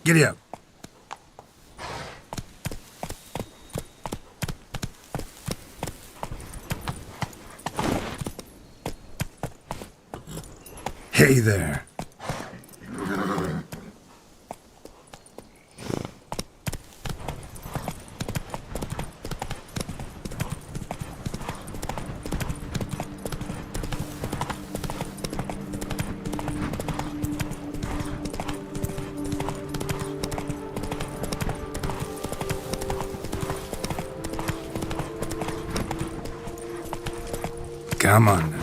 Giddy up. Hey there. Come on now.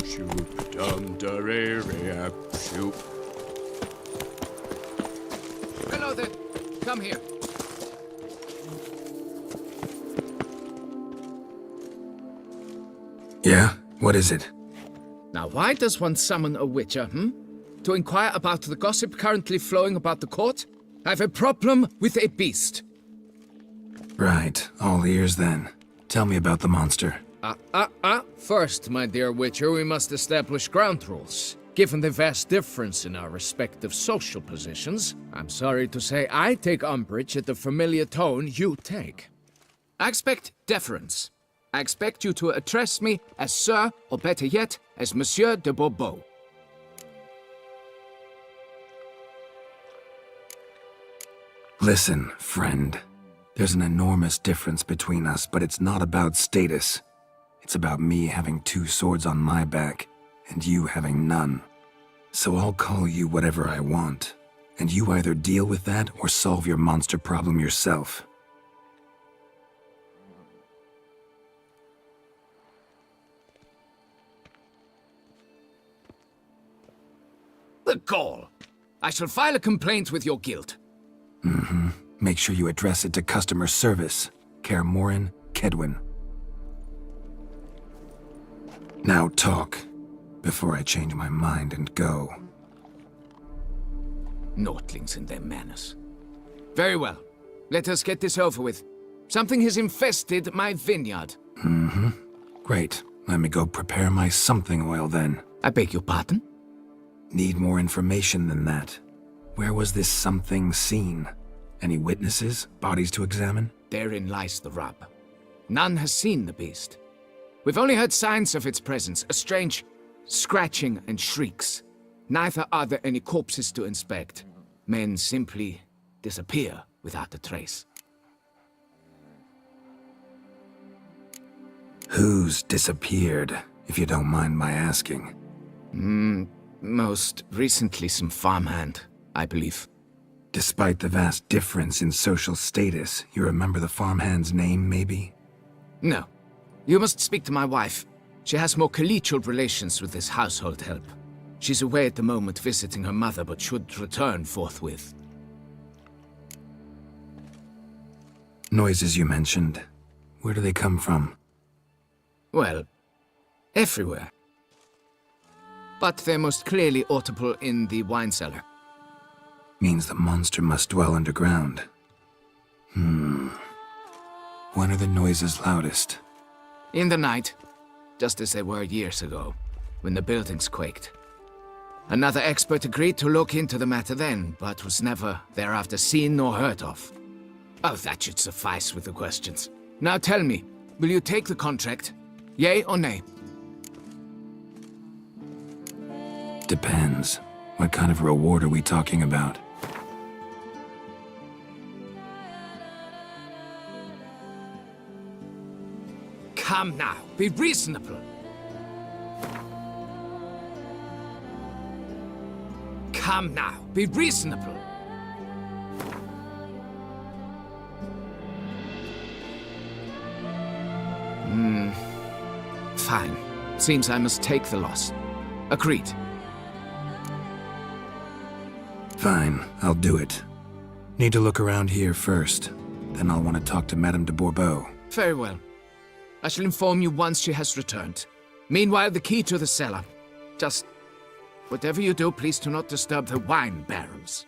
Shoop dum da re re shoop. Hello there. Come here. Yeah? What is it? Now, why does one summon a witcher, To inquire about the gossip currently flowing about the court? I have a problem with a beast. Right. All ears then. Tell me about the monster. First, my dear witcher, we must establish ground rules. Given the vast difference in our respective social positions, I'm sorry to say I take umbrage at the familiar tone you take. I expect deference. I expect you to address me as Sir, or better yet, as Monsieur de Bourbeau. Listen, friend. There's an enormous difference between us, but it's not about status. It's about me having 2 swords on my back, and you having none. So I'll call you whatever I want, and you either deal with that or solve your monster problem yourself. The gall! I shall file a complaint with your guild. Make sure you address it to customer service. Kaer Morhen, Kaedwen. Now talk, before I change my mind and go. Notlings and their manners. Very well. Let us get this over with. Something has infested my vineyard. Great. Let me go prepare my something oil then. I beg your pardon? Need more information than that. Where was this something seen? Any witnesses? Bodies to examine? Therein lies the rub. None has seen the beast. We've only heard signs of its presence, a strange scratching and shrieks. Neither are there any corpses to inspect. Men simply disappear without a trace. Who's disappeared, if you don't mind my asking? Most recently some farmhand, I believe. Despite the vast difference in social status, you remember the farmhand's name, maybe? No. You must speak to my wife. She has more collegial relations with this household help. She's away at the moment visiting her mother, but should return forthwith. Noises you mentioned. Where do they come from? Well, everywhere. But they're most clearly audible in the wine cellar. Means the monster must dwell underground. When are the noises loudest? In the night, just as they were years ago, when the buildings quaked. Another expert agreed to look into the matter then, but was never thereafter seen nor heard of. Oh, that should suffice with the questions. Now tell me, will you take the contract? Yea or nay? Depends. What kind of reward are we talking about? Come now, be reasonable. Come now, be reasonable. Fine. Seems I must take the loss. Agreed. Fine, I'll do it. Need to look around here first. Then I'll want to talk to Madame de Bourbeau. Very well. I shall inform you once she has returned. Meanwhile, the key to the cellar. Just whatever you do, please do not disturb the wine barrels.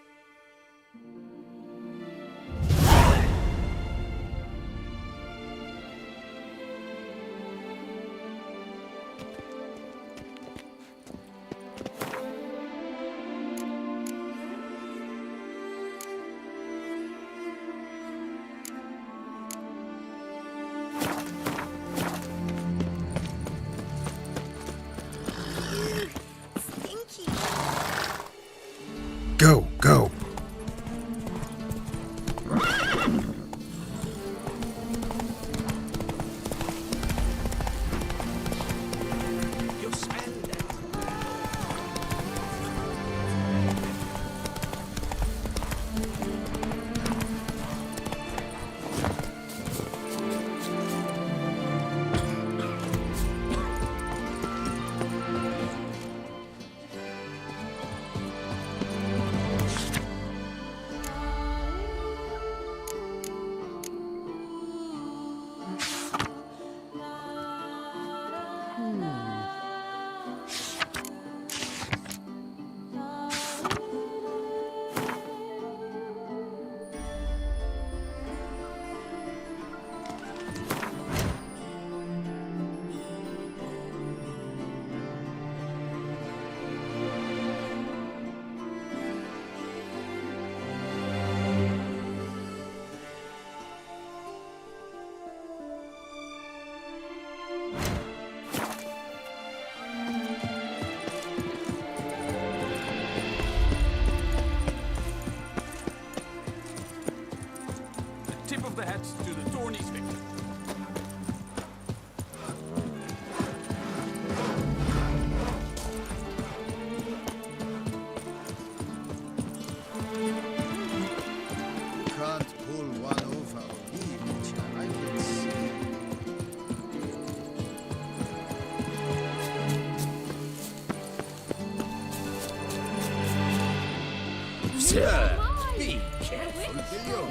Sir, be careful below.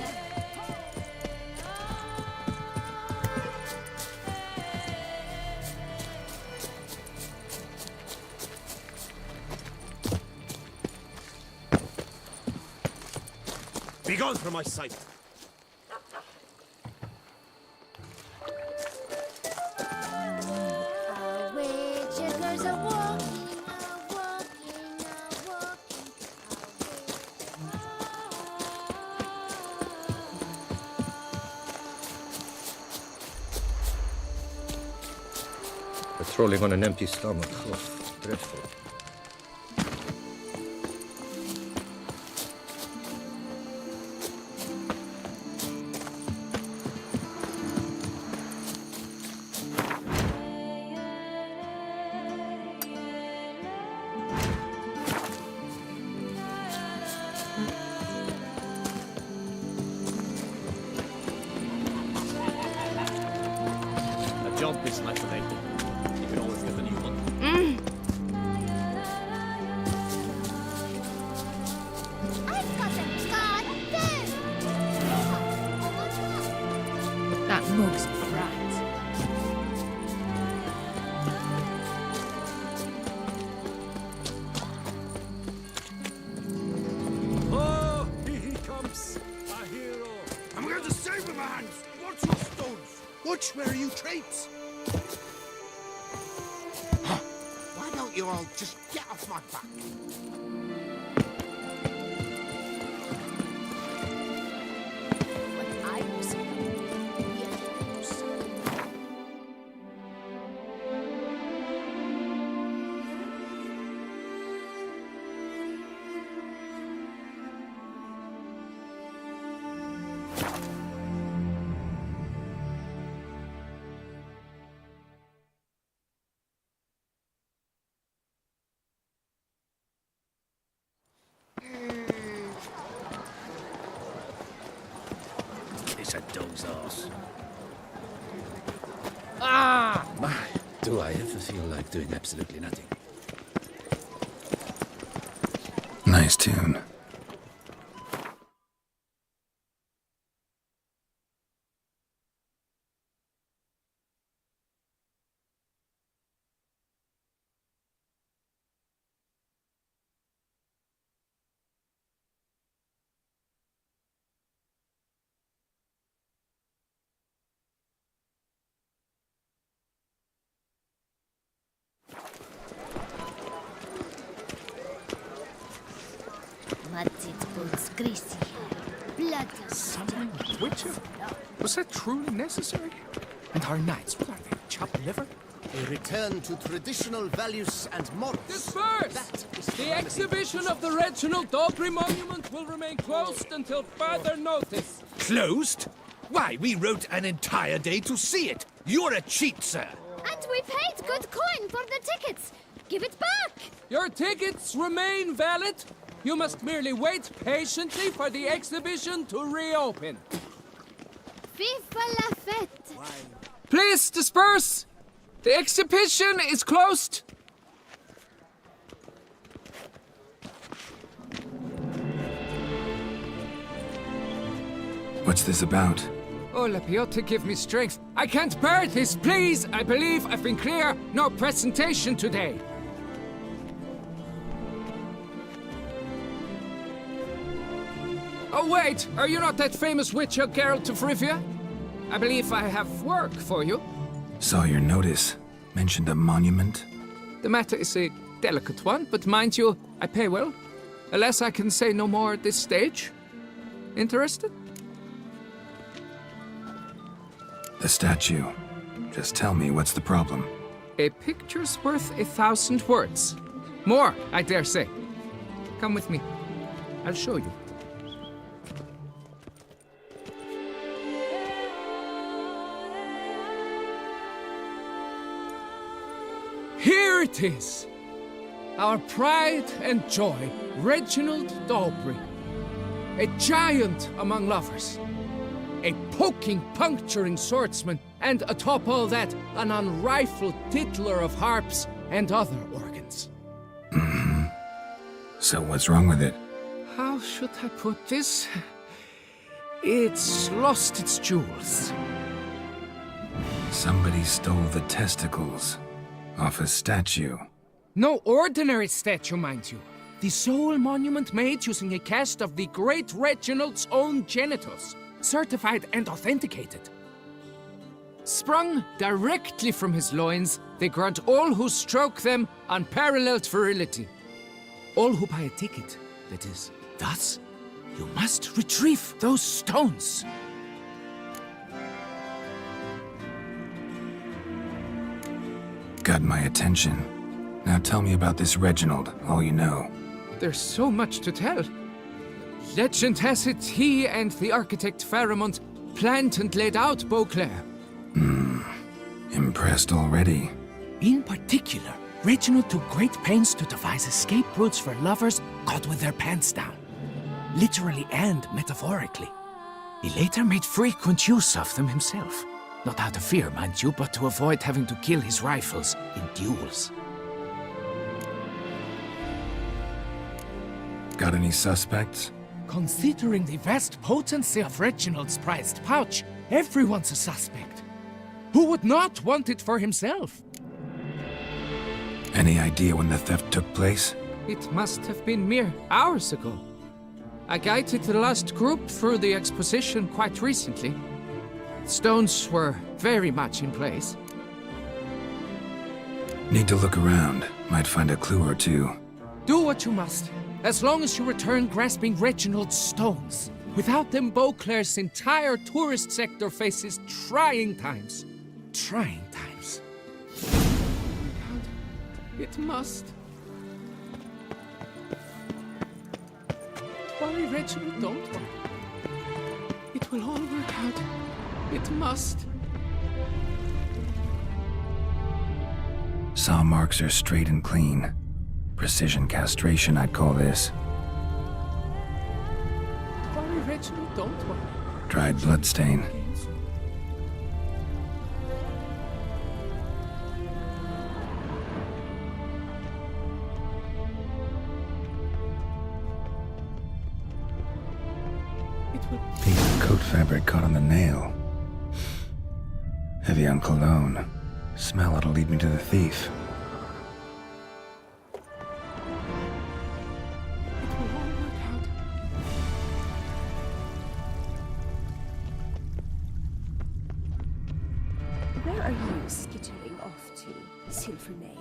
Begone from my sight! A witch goes a walking, a walking, a walking. Patrolling on an empty stomach. Oh, dreadful. A jump is like a lady. You can always get a new one. I've got a card too. That mug's right. Oh, he comes! A hero! I'm going to save him, my hands! Watch your stones! Watch where you traipse! Why don't you all just get off my back? What I was It's a dog's ass. My, do I ever feel like doing absolutely nothing? Nice tune. Matzit boots greasy. Blood. Witcher? Was that truly necessary? And our knights, what are they, chopped liver? A return to traditional values and morals. Disperse! That is The exhibition of the Reginald Daubry monument will remain closed until further notice. Closed? Why, we wrote an entire day to see it. You're a cheat, sir. And we paid good coin for the tickets. Give it back. Your tickets remain valid. You must merely wait patiently for the exhibition to reopen. FIFA la fête. Please disperse! The exhibition is closed! What's this about? Oh, Lapiote, give me strength. I can't bear this, please! I believe I've been clear. No presentation today. Oh, wait! Are you not that famous witcher, Geralt of Rivia? I believe I have work for you. Saw your notice. Mentioned a monument. The matter is a delicate one, but mind you, I pay well. Alas, I can say no more at this stage. Interested? The statue. Just tell me what's the problem. A picture's worth 1,000 words. More, I dare say. Come with me. I'll show you. Here it is! Our pride and joy, Reginald Daubry. A giant among lovers. A poking, puncturing swordsman, and atop all that, an unrifled tittler of harps and other organs. So what's wrong with it? How should I put this? It's lost its jewels. Somebody stole the testicles off a statue. No ordinary statue, mind you. The sole monument made using a cast of the great Reginald's own genitals, certified and authenticated. Sprung directly from his loins, they grant all who stroke them unparalleled virility. All who buy a ticket, that is. Thus, you must retrieve those stones. Got my attention. Now tell me about this Reginald, all you know. There's so much to tell. Legend has it he and the architect Pharamond planned and laid out Beauclair. Impressed already. In particular, Reginald took great pains to devise escape routes for lovers caught with their pants down. Literally and metaphorically. He later made frequent use of them himself. Not out of fear, mind you, but to avoid having to kill his rivals in duels. Got any suspects? Considering the vast potency of Reginald's prized pouch, everyone's a suspect. Who would not want it for himself? Any idea when the theft took place? It must have been mere hours ago. I guided the last group through the exposition quite recently. Stones were very much in place. Need to look around. Might find a clue or two. Do what you must, as long as you return grasping Reginald's stones. Without them, Beauclair's entire tourist sector faces trying times. Trying times. It must. Worry, Reginald, don't worry. It will all work out. It must. Saw marks are straight and clean. Precision castration, I'd call this. Worry, Reginald, don't worry. Dried bloodstain. Piece of coat fabric caught on the nail. Heavy on cologne. Smell it'll lead me to the thief. It will all work out. Where are you skittering off to, Silvermane?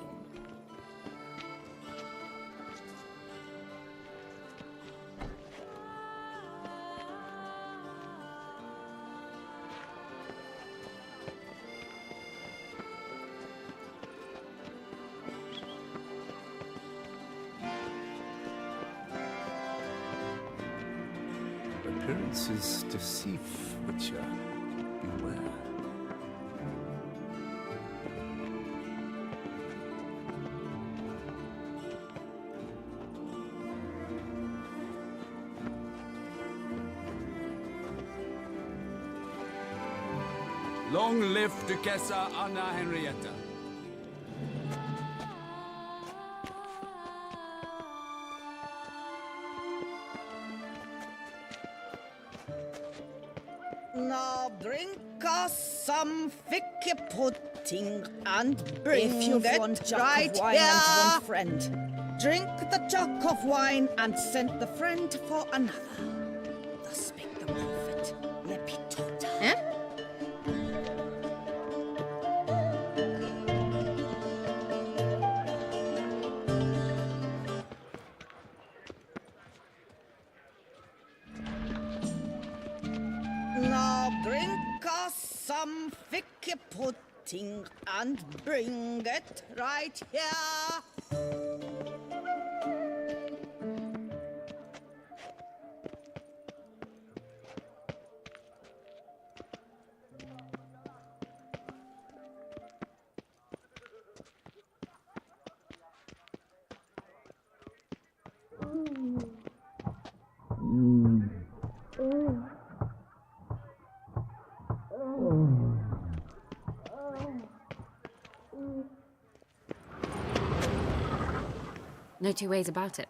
Appearances deceive, Witcher. Beware. Long live Duchessa Anna Henrietta. Now drink us some thick pudding and bring If you've it one jug right of wine here. and one friend. Drink the jug of wine and send the friend for another. Thus spake the prophet Lepidota. Eh? Now drink us some thick pudding and bring it right here. No two ways about it.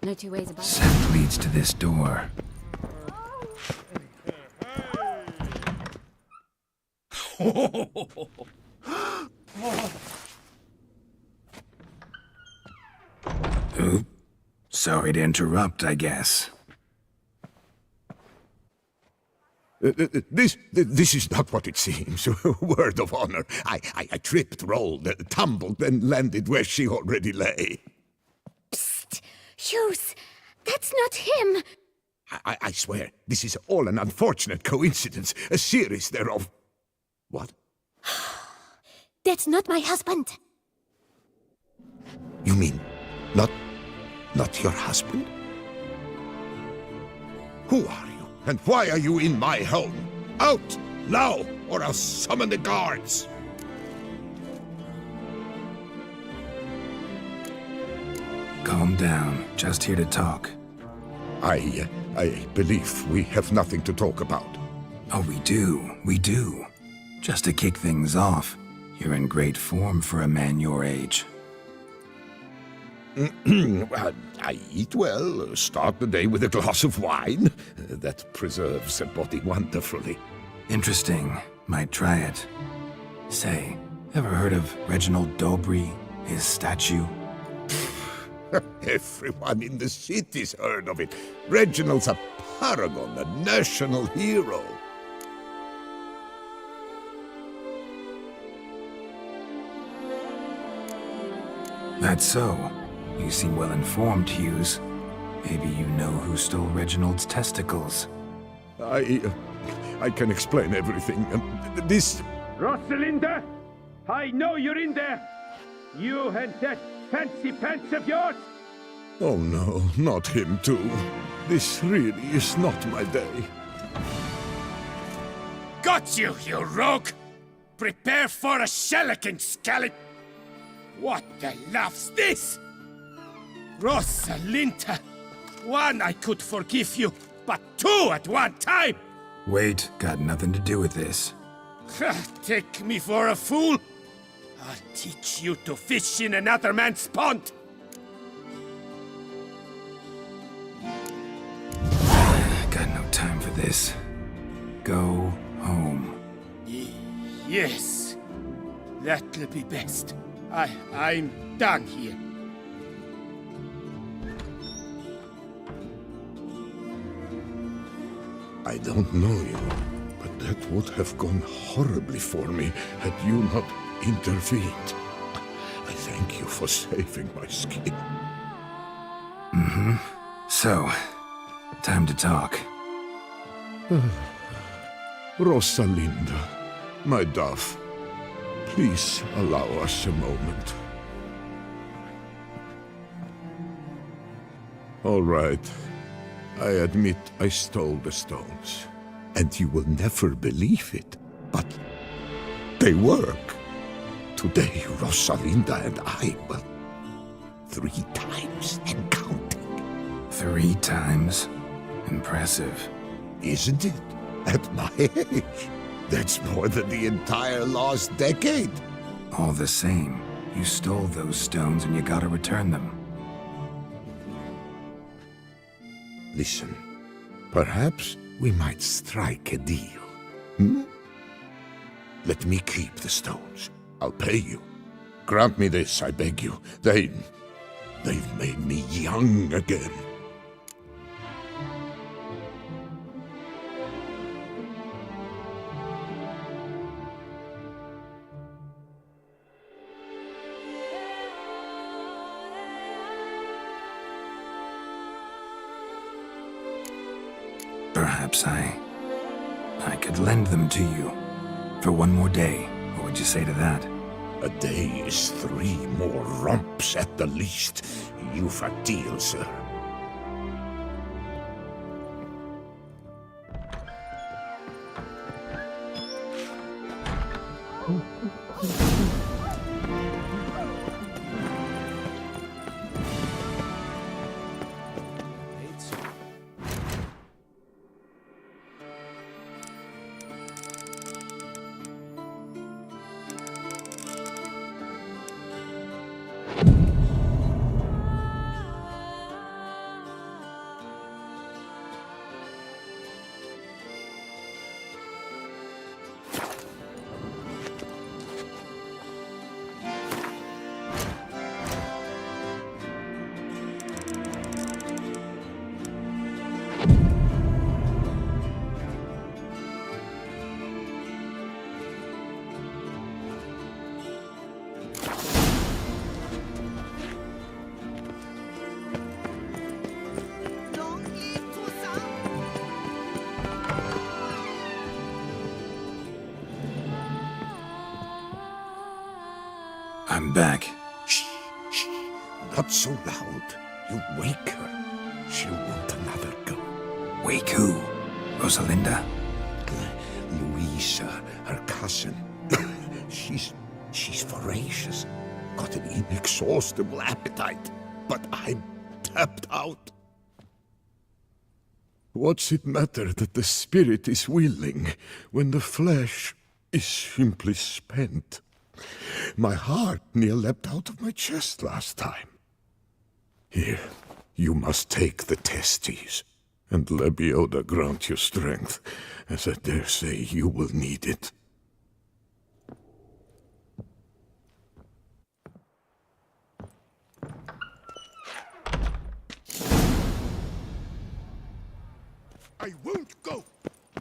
No two ways about it. Scent leads to this door. Oop. Sorry to interrupt, I guess. This is not what it seems. Word of honor. I tripped, rolled, tumbled, and landed where she already lay. Hughes, that's not him. I swear, this is all an unfortunate coincidence, a series thereof. What? That's not my husband. You mean, not your husband? Who are you, and why are you in my home? Out, now, or I'll summon the guards! Calm down. Just here to talk. I believe we have nothing to talk about. Oh, we do. We do. Just to kick things off, you're in great form for a man your age. I eat well, start the day with a glass of wine. That preserves a body wonderfully. Interesting. Might try it. Say, ever heard of Reginald Dobry, his statue? Everyone in the city's heard of it. Reginald's a paragon, a national hero. That's so. You seem well informed, Hughes. Maybe you know who stole Reginald's testicles. I can explain everything. This... Rosalinda! I know you're in there! You and that fancy pants of yours! Oh no, not him too. This really is not my day. Got you, you rogue! Prepare for a shellacking, scallop! What the laugh's this? Rosalinda! One, I could forgive you, but two at one time! Wait, got nothing to do with this. Take me for a fool? I'll teach you to fish in another man's pond! Got no time for this. Go home. Yes, that'll be best. I'm done here. I don't know you, but that would have gone horribly for me had you not intervened. I thank you for saving my skin. Mm-hmm. So, time to talk. Rosalinda, my dove, please allow us a moment. All right. I admit I stole the stones. And you will never believe it, but they work. Today, Rosalinda and I, well, 3 times and counting. 3 times? Impressive. Isn't it? At my age. That's more than the entire last decade. All the same, you stole those stones and you gotta return them. Listen, perhaps we might strike a deal. Hmm? Let me keep the stones. I'll pay you. Grant me this, I beg you. They've made me young again. Perhaps I could lend them to you for 1 more day. What would you say to that? A day is 3 more romps at the least. You've a deal, sir. I'm back. Shh, shh, not so loud. You'll wake her. She'll want another go. Wake who? Rosalinda? Louisa, her cousin. She's voracious. Got an inexhaustible appetite. But I'm tapped out. What's it matter that the spirit is willing when the flesh is simply spent? My heart near leapt out of my chest last time. Here, you must take the testes, and Lebioda grant you strength, as I dare say you will need it. I won't go!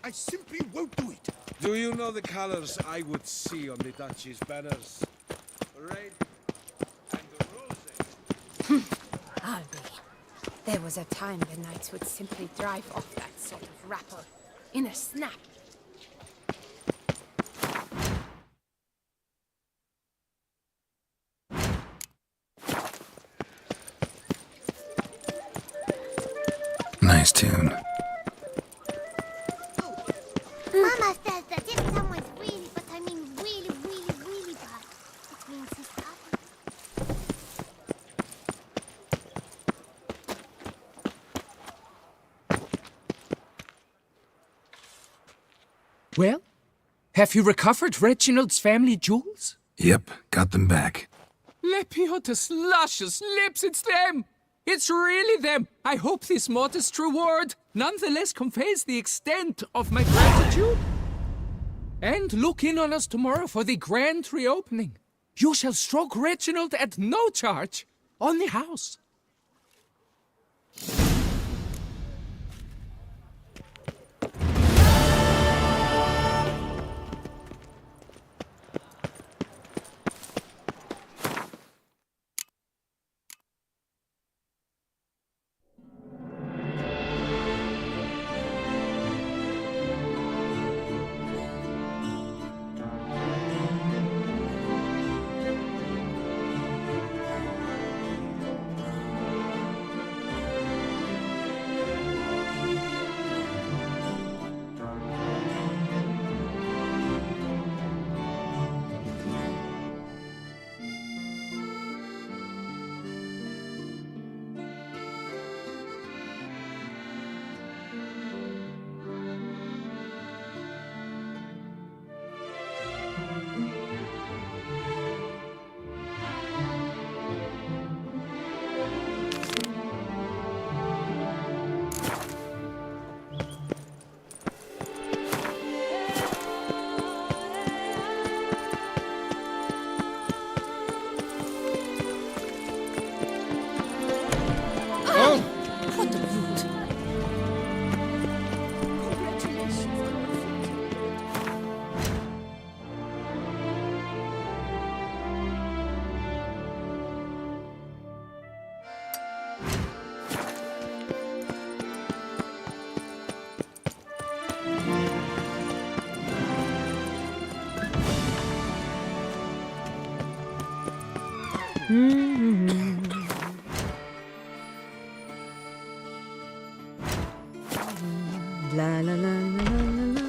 I simply won't do it! Do you know the colors I would see on the Duchy's banners? Red and rosy. I'll be. There was a time the knights would simply drive off that sort of rabble in a snap. Nice tune. Mama says that if someone's really, but I mean really, really, really bad, it means he's happy. Well, have you recovered Reginald's family jewels? Yep, got them back. Lepioda's luscious lips, it's them! It's really them! I hope this modest reward nonetheless conveys the extent of my gratitude. And look in on us tomorrow for the grand reopening. You shall stroke Reginald at no charge on the house. What a brute! Congratulations, La la la la la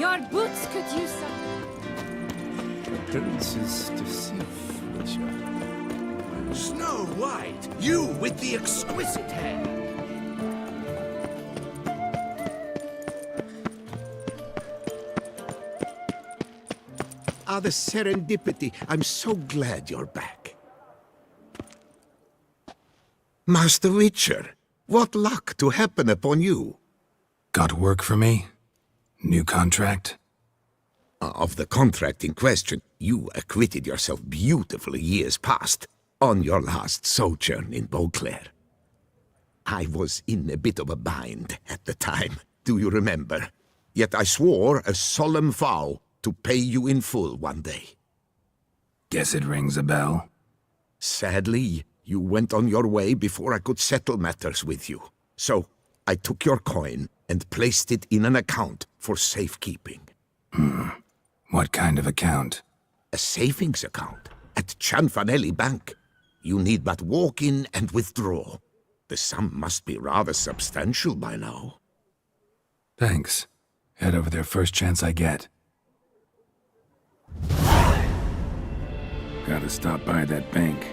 Your boots could use some. Appearances deceive, Witcher. Snow White, you with the exquisite hair. Ah, the serendipity. I'm so glad you're back. Master Witcher, what luck to happen upon you. Got work for me? New contract? Of the contract in question, you acquitted yourself beautifully years past, on your last sojourn in Beauclair. I was in a bit of a bind at the time, do you remember? Yet I swore a solemn vow to pay you in full one day. Guess it rings a bell. Sadly, you went on your way before I could settle matters with you. So, I took your coin and placed it in an account for safekeeping. What kind of account? A savings account at Cianfanelli Bank. You need but walk in and withdraw. The sum must be rather substantial by now. Thanks. Head over there first chance I get. Gotta stop by that bank.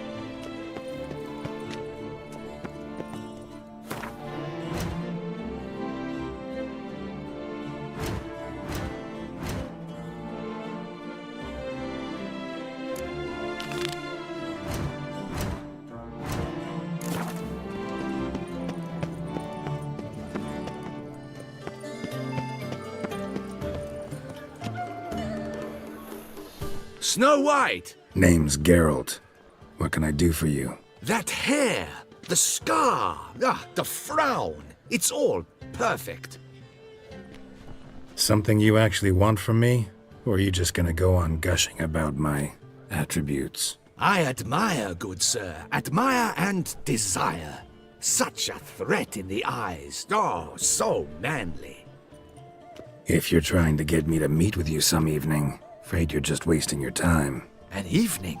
Snow White! Name's Geralt. What can I do for you? That hair! The scar! The frown! It's all perfect. Something you actually want from me? Or are you just gonna go on gushing about my attributes? I admire, good sir. Admire and desire. Such a threat in the eyes. Oh, so manly. If you're trying to get me to meet with you some evening, afraid you're just wasting your time. An evening?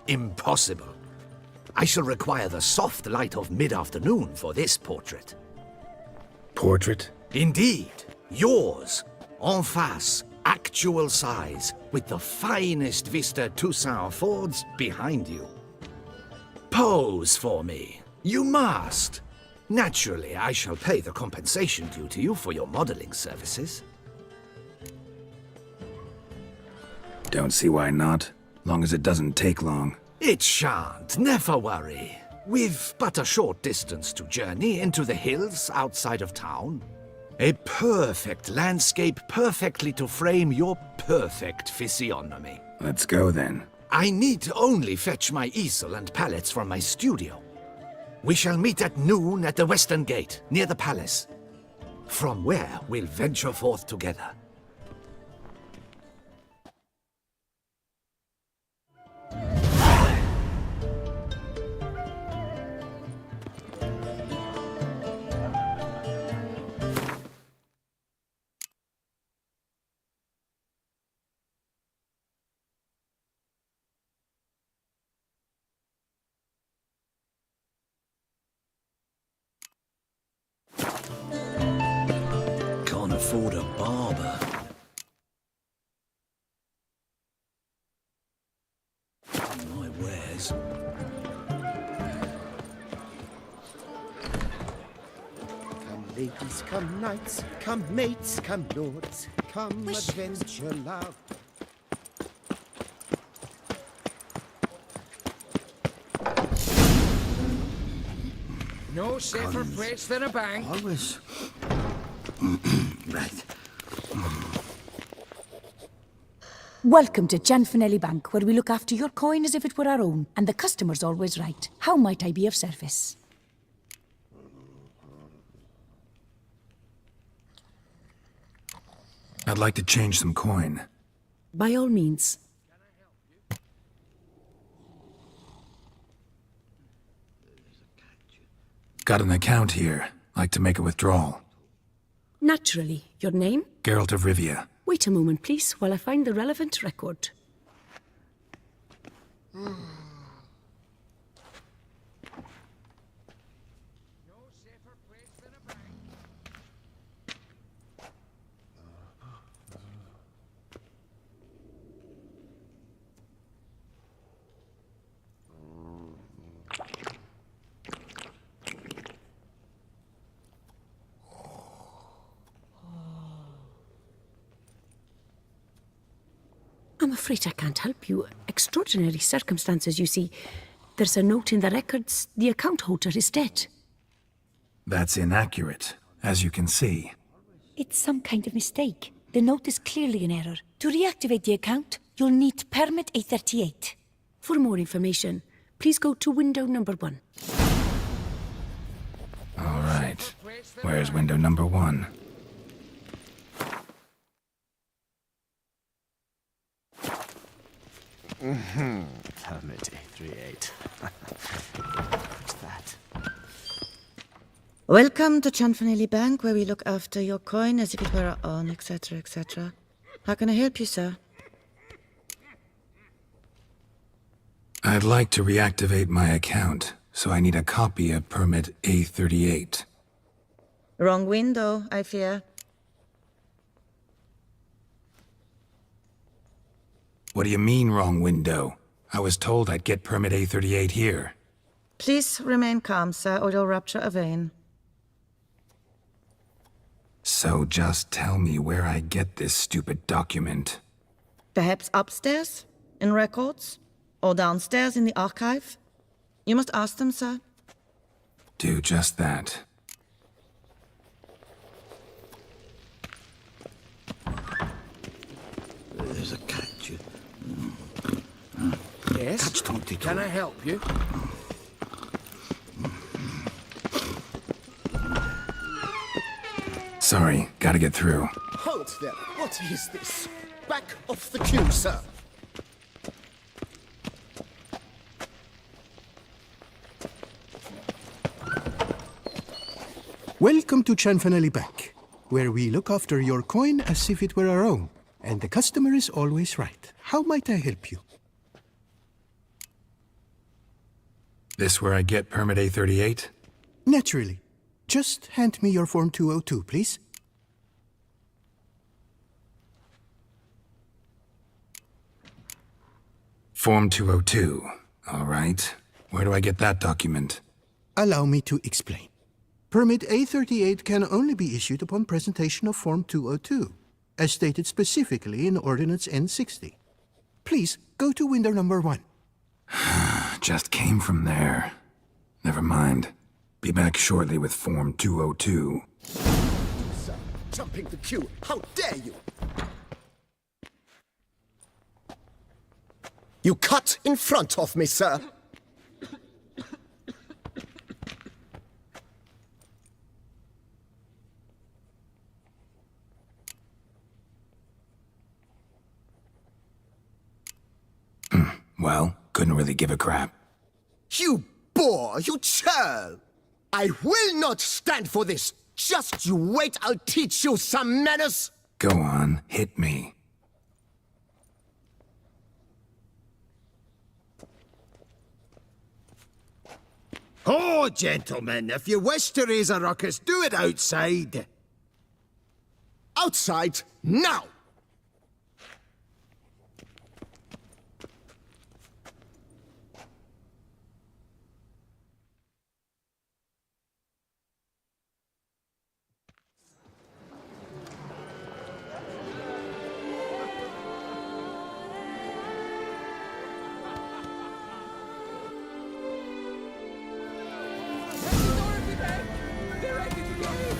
Impossible. I shall require the soft light of mid-afternoon for this portrait. Portrait? Indeed. Yours. En face. Actual size. With the finest Vista Toussaint Fords behind you. Pose for me. You must. Naturally, I shall pay the compensation due to you for your modeling services. Don't see why not. Long as it doesn't take long. It shan't, never worry. We've but a short distance to journey into the hills outside of town. A perfect landscape perfectly to frame your perfect physiognomy. Let's go then. I need only fetch my easel and palettes from my studio. We shall meet at noon at the western gate, near the palace. From where we'll venture forth together. Can't afford a barber. My wares. Come ladies, come knights, come mates, come lords, come adventure love. No safer place than a bank. Always. Right. Welcome to Cianfanelli Bank, where we look after your coin as if it were our own, and the customer's always right. How might I be of service? I'd like to change some coin. By all means. Got an account here. Like to make a withdrawal. Naturally. Your name? Geralt of Rivia. Wait a moment, please, while I find the relevant record. I'm afraid I can't help you. Extraordinary circumstances, you see. There's a note in the records. The account holder is dead. That's inaccurate, as you can see. It's some kind of mistake. The note is clearly an error. To reactivate the account, you'll need Permit A38. For more information, please go to window number 1. All right. Where's window number 1? Permit A38. What's that? Welcome to Chanfanelli Bank, where we look after your coin as if it were our own, etc., etc. How can I help you, sir? I'd like to reactivate my account, so I need a copy of Permit A38. Wrong window, I fear. What do you mean, wrong window? I was told I'd get Permit A38 here. Please remain calm, sir, or you'll rupture a vein. So just tell me where I get this stupid document. Perhaps upstairs, in records? Or downstairs in the archive? You must ask them, sir. Do just that. There's a catch. Yes? Catch 22. Can I help you? Sorry, gotta get through. Halt there. What is this? Back off the queue, sir. Welcome to Chanfanelli Bank, where we look after your coin as if it were our own, and the customer is always right. How might I help you? This where I get Permit A38? Naturally. Just hand me your Form 202, please. Form 202. All right. Where do I get that document? Allow me to explain. Permit A38 can only be issued upon presentation of Form 202, as stated specifically in Ordinance N60. Please, go to window number 1. Just came from there. Never mind. Be back shortly with Form 202. Sir, jumping the queue. How dare you? You cut in front of me, sir. Well, couldn't really give a crap. You boor, you churl! I will not stand for this! Just you wait, I'll teach you some manners! Go on, hit me. Oh, gentlemen, if you wish to raise a ruckus, do it outside. Outside, now!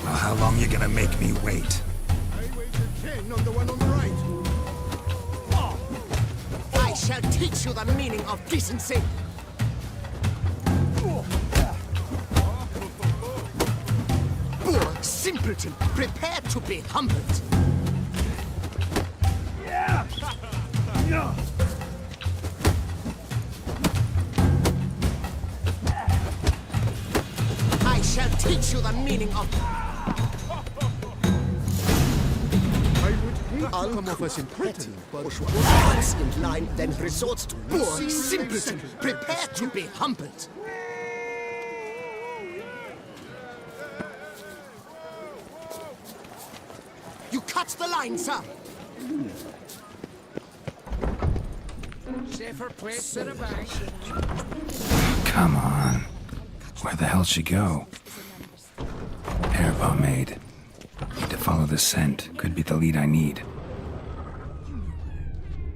Well, how long you gonna make me wait? I waited 10 on the one on the right. I shall teach you the meaning of decency. Boor, simpleton, prepare to be humbled. I shall teach you the meaning of... Come off as petty, once in line, then resorts to boor, simpleton, prepare to be humbled. You cut the line, sir. Safer place to the bank. Come on. Where the hell'd she go? Hair pomade. Need to follow the scent. Could be the lead I need.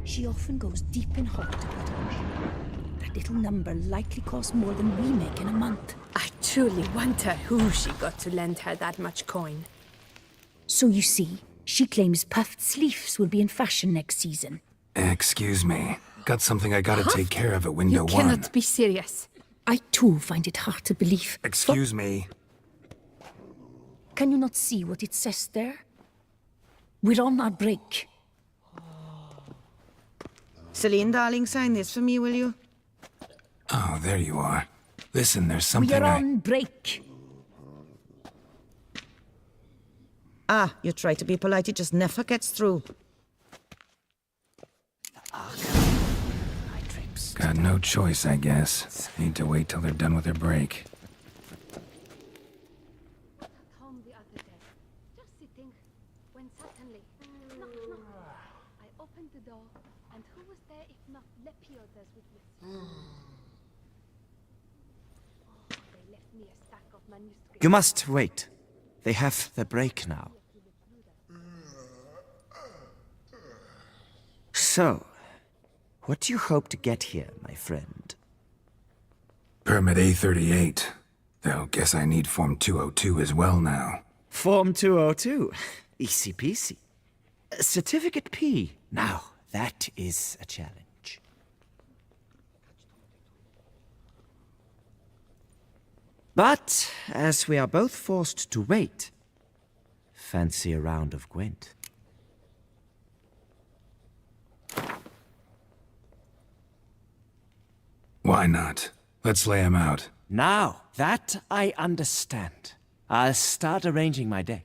She often goes deep in hot to get her. That little number likely costs more than we make in a month. I truly wonder who she got to lend her that much coin. So you see, she claims puffed sleeves will be in fashion next season. Excuse me. Got something I gotta take care of at window You 1. cannot be serious. I too find it hard to believe. Excuse me. Can you not see what it says there? We're on our break. Celine, darling, sign this for me, will you? Oh, there you are. Listen, there's We something are on break. Ah, you try to be polite, it just never gets through. Got no choice, I guess. Need to wait till they're done with their break. Home the other day, just sitting, when suddenly, knock, knock. I opened the door, and who was there if not Lepiodas with me? Oh, they left me a stack of manuscripts. You must wait. They have the break now. So, what do you hope to get here, my friend? Permit A38. Though, guess I need Form 202 as well now. Form 202. Easy peasy. Certificate P. Now, that is a challenge. But, as we are both forced to wait, fancy a round of Gwent. Why not? Let's lay him out. Now, that I understand. I'll start arranging my deck.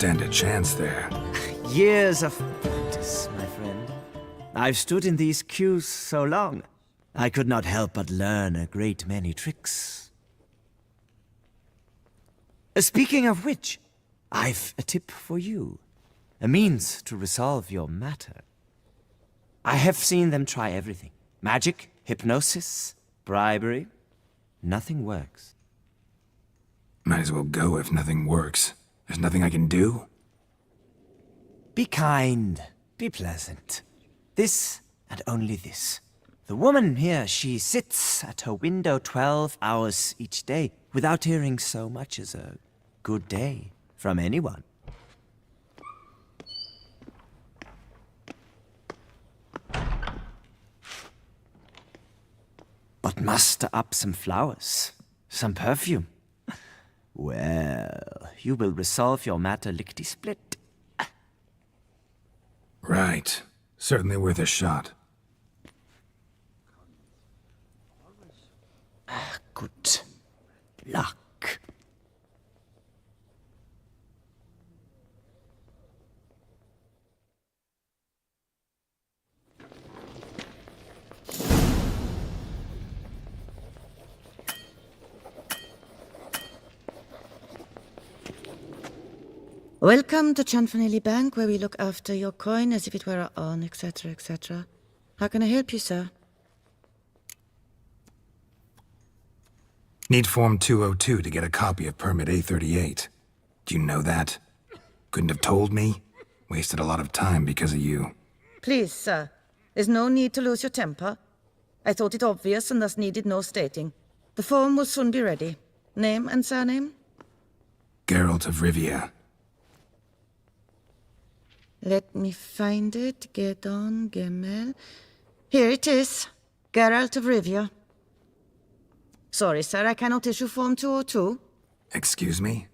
stand a chance there. Years of practice, my friend. I've stood in these queues so long, I could not help but learn a great many tricks. Speaking of which, I've a tip for you. A means to resolve your matter. I have seen them try everything. Magic, hypnosis, bribery. Nothing works. Might as well go if nothing works. There's nothing I can do? Be kind. Be pleasant. This and only this. The woman here, she sits at her window 12 hours each day without hearing so much as a good day from anyone. But muster up some flowers, some perfume. Well, you will resolve your matter lickety-split. Right. Certainly worth a shot. Good luck. Welcome to Chanfanelli Bank, where we look after your coin as if it were our own, etc., etc. How can I help you, sir? Need Form 202 to get a copy of Permit A38. Do you know that? Couldn't have told me? Wasted a lot of time because of you. Please, sir. There's no need to lose your temper. I thought it obvious and thus needed no stating. The form will soon be ready. Name and surname? Geralt of Rivia. Let me find it. Gedon Gemel. Here it is. Geralt of Rivia. Sorry, sir, I cannot issue Form 202. Excuse me?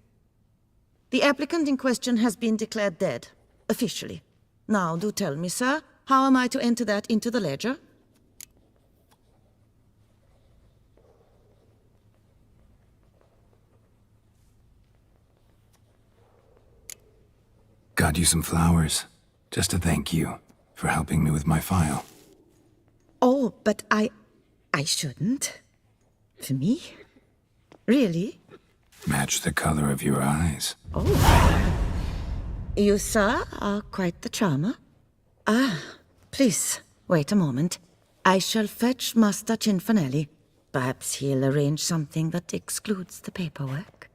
The applicant in question has been declared dead, officially. Now, do tell me, sir, how am I to enter that into the ledger? Got you some flowers, just to thank you for helping me with my file. Oh, but I shouldn't. For me? Really? Match the color of your eyes. Oh. You, sir, are quite the charmer. Ah, please, wait a moment. I shall fetch Master Cinfanelli. Perhaps he'll arrange something that excludes the paperwork.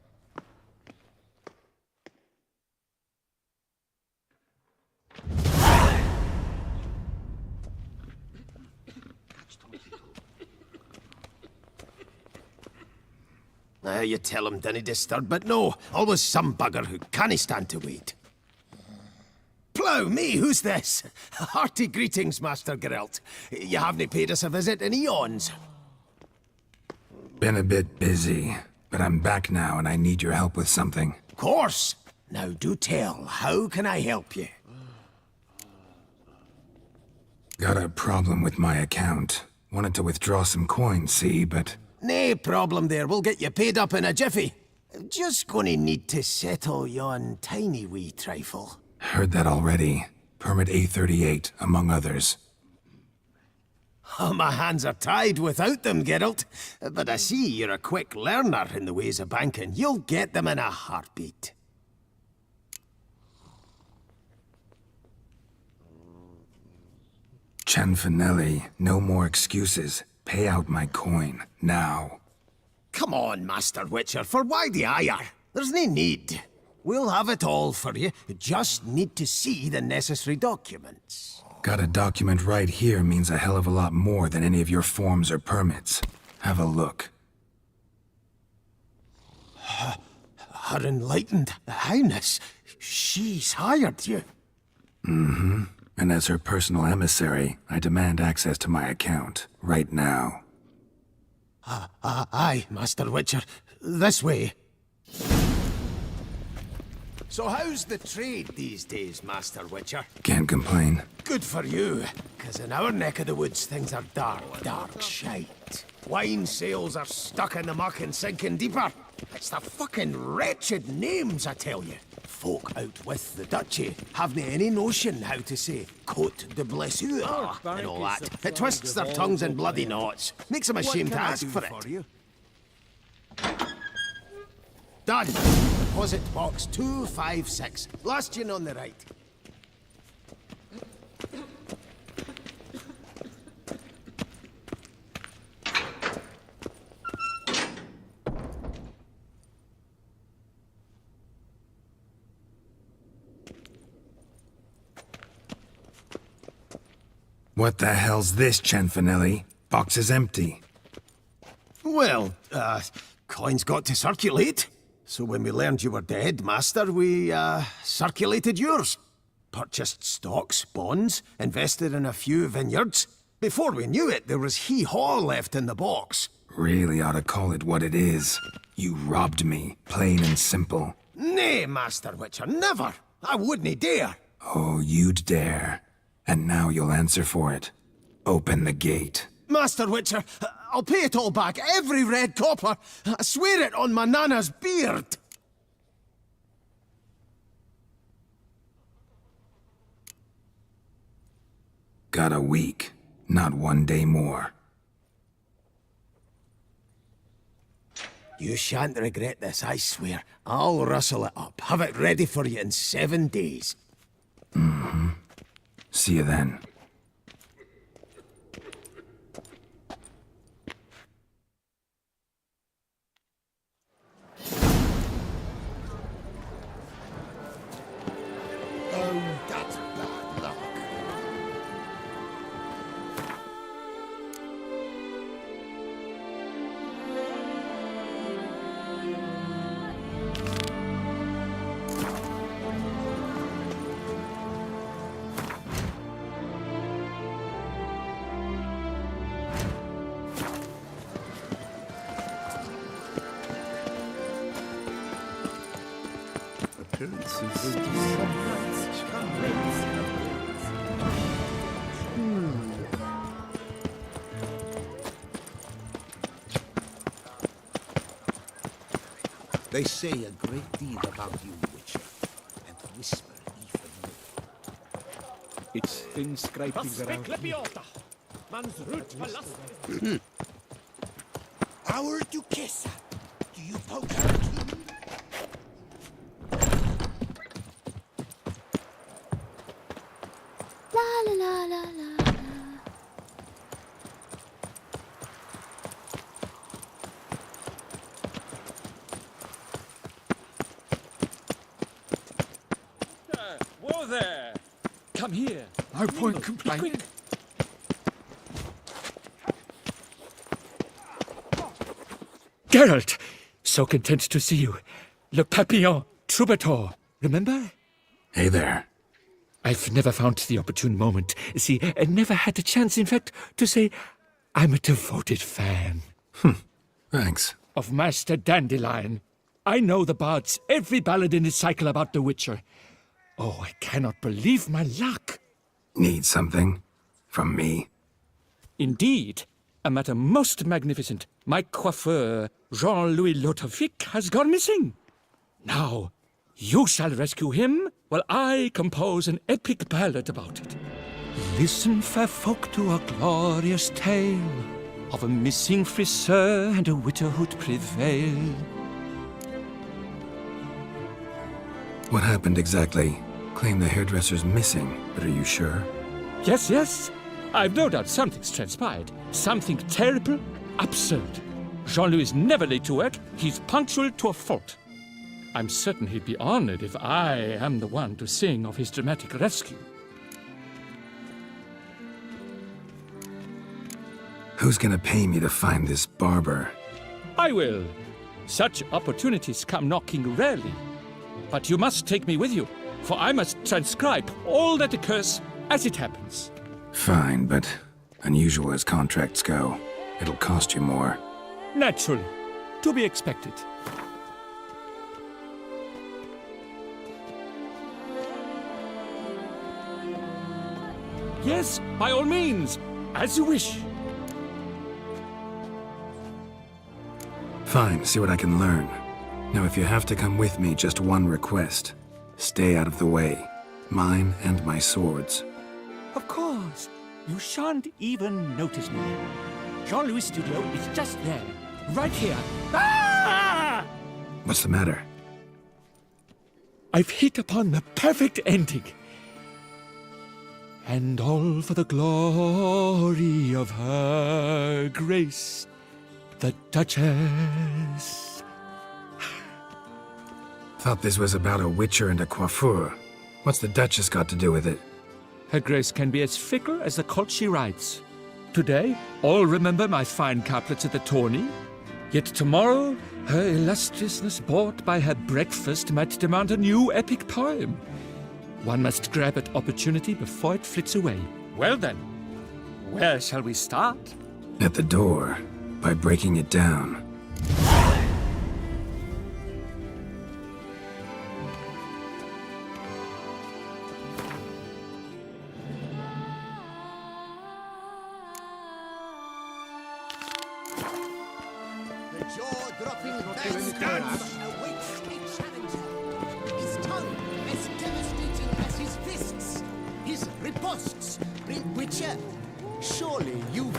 You tell him dinna disturb, but no, always some bugger who can't stand to wait. Plough me, who's this? Hearty greetings, Master Geralt. You haven't paid us a visit in eons. Been a bit busy, but I'm back now and I need your help with something. Of course. Now do tell, how can I help you? Got a problem with my account. Wanted to withdraw some coins, see, but... Nae problem there, we'll get you paid up in a jiffy. Just gonna need to settle yon tiny wee trifle. Heard that already. Permit A38, among others. Oh, my hands are tied without them, Geralt. But I see you're a quick learner in the ways of banking. You'll get them in a heartbeat. Chanfanelli, no more excuses. Pay out my coin, now. Come on, Master Witcher, for why the ire? There's no need. We'll have it all for you. You just need to see the necessary documents. Got a document right here means a hell of a lot more than any of your forms or permits. Have a look. Her Enlightened Highness, she's hired you. Mm-hmm. And as her personal emissary, I demand access to my account, right now. Aye, Master Witcher. This way. So how's the trade these days, Master Witcher? Can't complain. Good for you, because in our neck of the woods things are dark, dark shite. Wine sales are stuck in the muck and sinking deeper. It's the fucking wretched names, I tell you. Folk out with the duchy haven't any notion how to say Côte de Blessure and all that. It twists their tongues in bloody knots. Makes them ashamed to ask for it. Done. Deposit box 256. Last in on the right. What the hell's this, Cianfanelli? Box is empty. Well, coins got to circulate. So when we learned you were dead, Master, we, circulated yours. Purchased stocks, bonds, invested in a few vineyards. Before we knew it, there was hee-haw left in the box. Really ought to call it what it is. You robbed me, plain and simple. Nay, Master Witcher, never! I wouldn't dare! Oh, you'd dare. And now you'll answer for it. Open the gate. Master Witcher, I'll pay it all back, every red copper. I swear it on my nana's beard. Got a week, not 1 day more. You shan't regret this, I swear. I'll rustle it up, have it ready for you in 7 days. Mm-hmm. See you then. Oh, that's bad luck. They say a great deal about you, Witcher, and whisper even more. It's thin scrapings around. Our Duchessa, do you poke her too? La la la la la. Whoa there! Come here. No point complaining. Geralt! So content to see you. Le Papillon, troubadour. Remember? Hey there. I've never found the opportune moment. See, I never had a chance, in fact, to say I'm a devoted fan. Thanks. Of Master Dandelion. I know the bard's every ballad in his cycle about the Witcher. Oh, I cannot believe my luck. Need something? From me? Indeed. A matter most magnificent. My coiffeur, Jean-Louis Lotovic, has gone missing. Now, you shall rescue him while I compose an epic ballad about it. Listen, fair folk, to a glorious tale of a missing friseur and a widowhood prevail. What happened exactly? Claim the hairdresser's missing, but are you sure? Yes, yes. I've no doubt something's transpired. Something terrible, absurd. Jean-Louis is never late to work. He's punctual to a fault. I'm certain he'd be honored if I am the one to sing of his dramatic rescue. Who's gonna pay me to find this barber? I will. Such opportunities come knocking rarely. But you must take me with you, for I must transcribe all that occurs as it happens. Fine, but unusual as contracts go, it'll cost you more. Naturally. To be expected. Yes, by all means. As you wish. Fine, see what I can learn. Now, if you have to come with me, just one request. Stay out of the way. Mine and my swords. Of course. You shan't even notice me. Jean-Louis' studio is just there. Right here. Ah! What's the matter? I've hit upon the perfect ending. And all for the glory of her grace, the Duchess. Thought this was about a witcher and a coiffeur. What's the Duchess got to do with it? Her grace can be as fickle as the colt she rides. Today, all remember my fine couplets at the tourney. Yet tomorrow, her illustriousness bought by her breakfast might demand a new epic poem. One must grab at opportunity before it flits away. Well then, where shall we start? At the door, by breaking it down. The jaw-dropping dance awaits a challenger. His tongue as devastating as his fists. His riposts, Witcher. Surely you...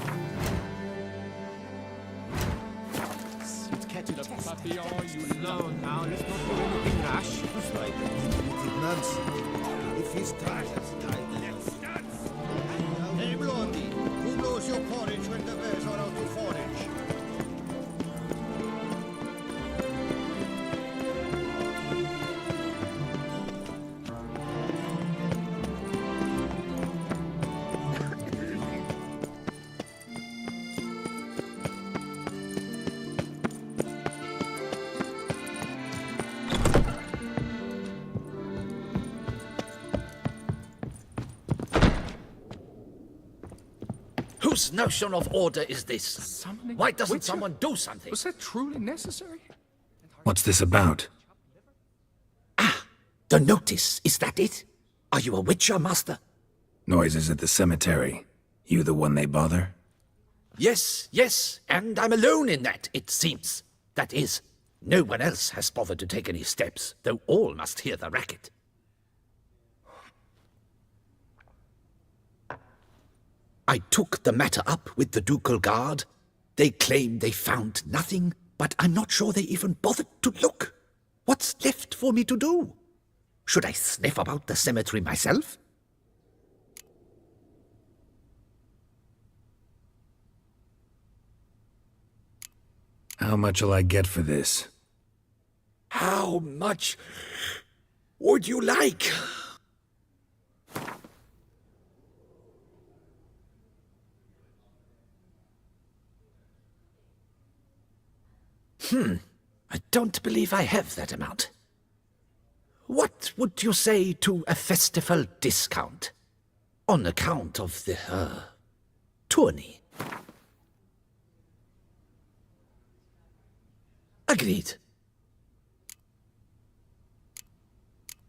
Slow now, let's not do anything rash. Nonsense. If he's tired, let's dance. Hey, Blondie, who blows your porridge when the birds are out to forage? Whose notion of order is this? Summoning Why doesn't Witcher? someone do something? Was that truly necessary? What's this about? The notice, is that it? Are you a Witcher, Master? Noises at the cemetery. You the one they bother? Yes, yes, and I'm alone in that, it seems. That is, no one else has bothered to take any steps, though all must hear the racket. I took the matter up with the Ducal Guard. They claim they found nothing, but I'm not sure they even bothered to look. What's left for me to do? Should I sniff about the cemetery myself? How much'll I get for this? How much would you like? I don't believe I have that amount. What would you say to a festival discount? On account of the, tourney? Agreed.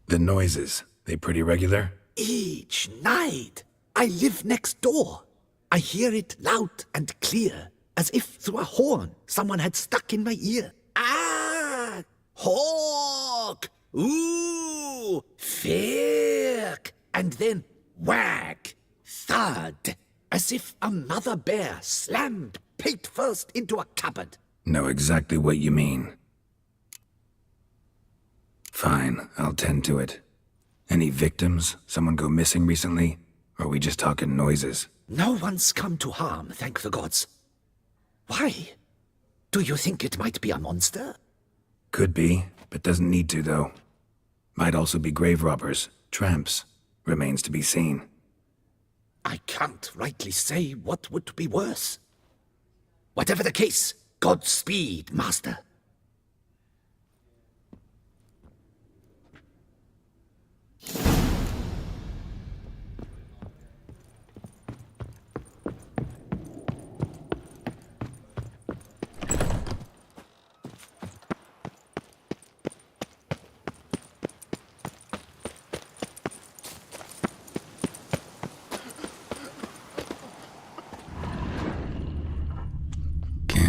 The noises, they pretty regular? Each night. I live next door. I hear it loud and clear, as if through a horn someone had stuck in my ear. Ah! Hawk! Ooh! Firk! And then whack! Thud! As if a mother bear slammed pate first into a cupboard. Know exactly what you mean. Fine, I'll tend to it. Any victims? Someone go missing recently? Or are we just talking noises? No one's come to harm, thank the gods. Why? Do you think it might be a monster? Could be, but doesn't need to, though. Might also be grave robbers, tramps. Remains to be seen. I can't rightly say what would be worse. Whatever the case, Godspeed, Master.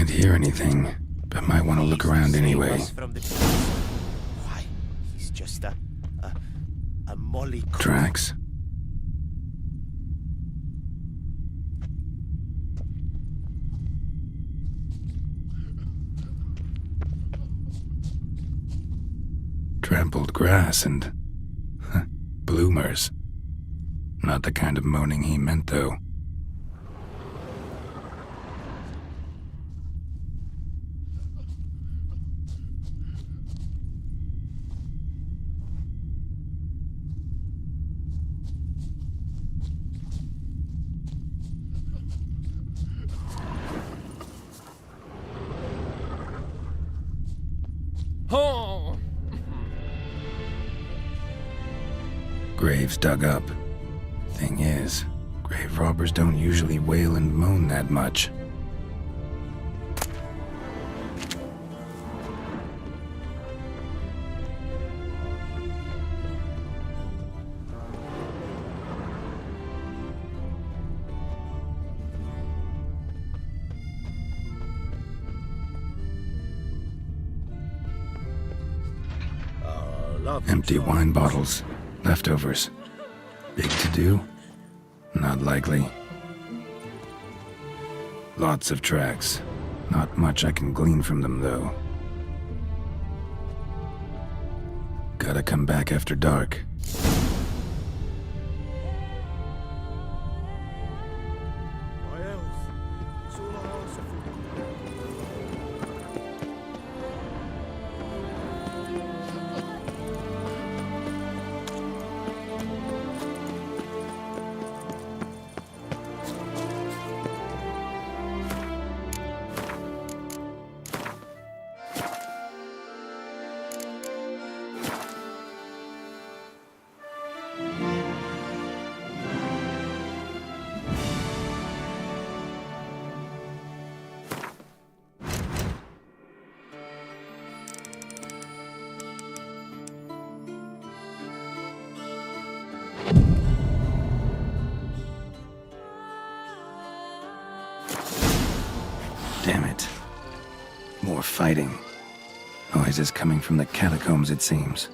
Can't hear anything, but might want to look around anyway. Why, he's just a molly. Tracks? Trampled grass and bloomers. Not the kind of moaning he meant, though. Graves dug up. Thing is, grave robbers don't usually wail and moan that much. Empty wine bottles. Leftovers. Big to do? Not likely. Lots of tracks. Not much I can glean from them, though. Gotta come back after dark. Damn it. More fighting. Noises coming from the catacombs, it seems.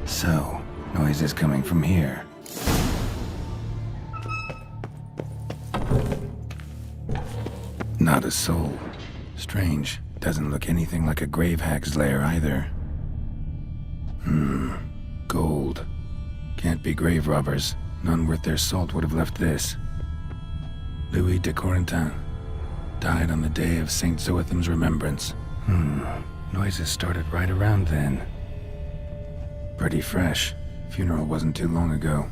So, noises coming from here. Not a soul. Strange. Doesn't look anything like a grave hag's lair either. Gold. Can't be grave robbers. None worth their salt would have left this. Louis de Corentin. Died on the day of St. Zoetham's remembrance. Noises started right around then. Pretty fresh. Funeral wasn't too long ago.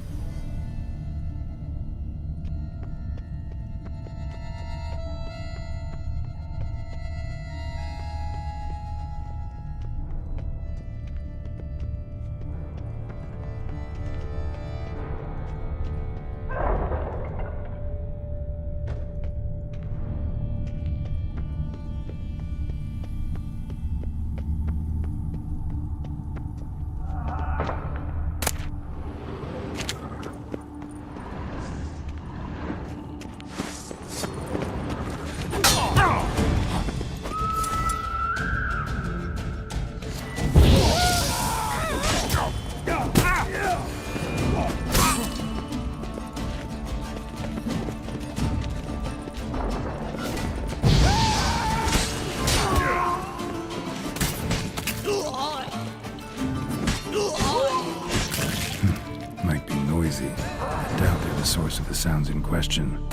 Might be noisy. I doubt they're the source of the sounds in question.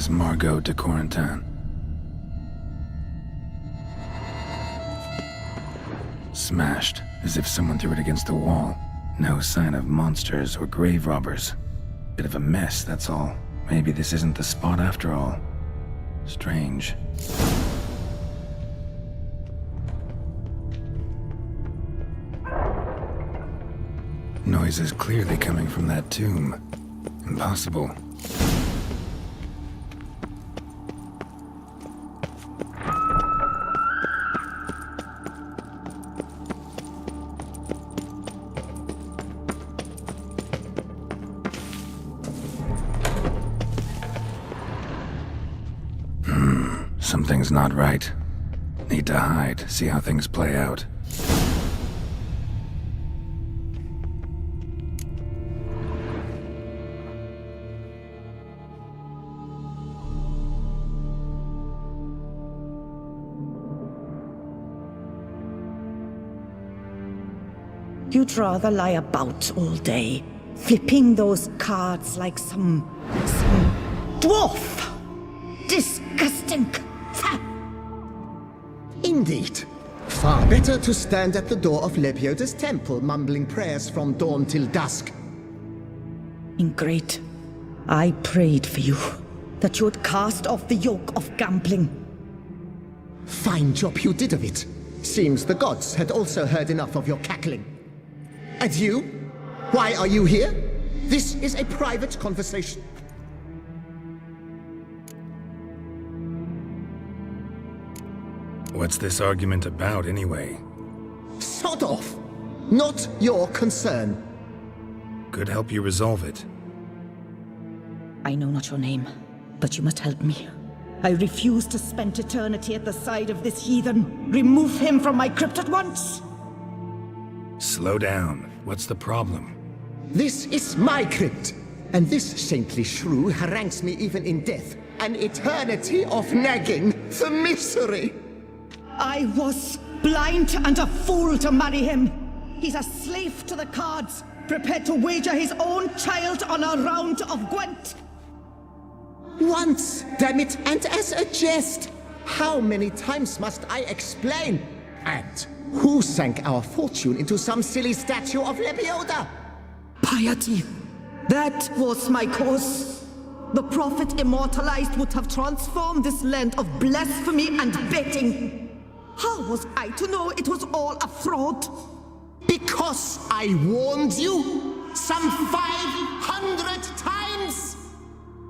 is Margot de Corentin. Smashed, as if someone threw it against the wall. No sign of monsters or grave robbers. Bit of a mess, that's all. Maybe this isn't the spot after all. Strange. Noise is clearly coming from that tomb. Impossible. Something's not right. Need to hide, see how things play out. You'd rather lie about all day, flipping those cards like some dwarf. Disgusting. Indeed. Far better to stand at the door of Lepioda's temple, mumbling prayers from dawn till dusk. Ingrate. I prayed for you, that you would cast off the yoke of gambling. Fine job you did of it. Seems the gods had also heard enough of your cackling. And you? Why are you here? This is a private conversation. What's this argument about, anyway? Sod off! Not your concern. Could help you resolve it. I know not your name, but you must help me. I refuse to spend eternity at the side of this heathen. Remove him from my crypt at once! Slow down. What's the problem? This is my crypt, and this saintly shrew harangues me even in death. An eternity of nagging, the misery! I was blind and a fool to marry him. He's a slave to the cards, prepared to wager his own child on a round of Gwent. Once, damn it, and as a jest! How many times must I explain? And who sank our fortune into some silly statue of Lepioda? Piety. That was my cause. The prophet immortalized would have transformed this land of blasphemy and betting. How was I to know it was all a fraud? Because I warned you some 500 times!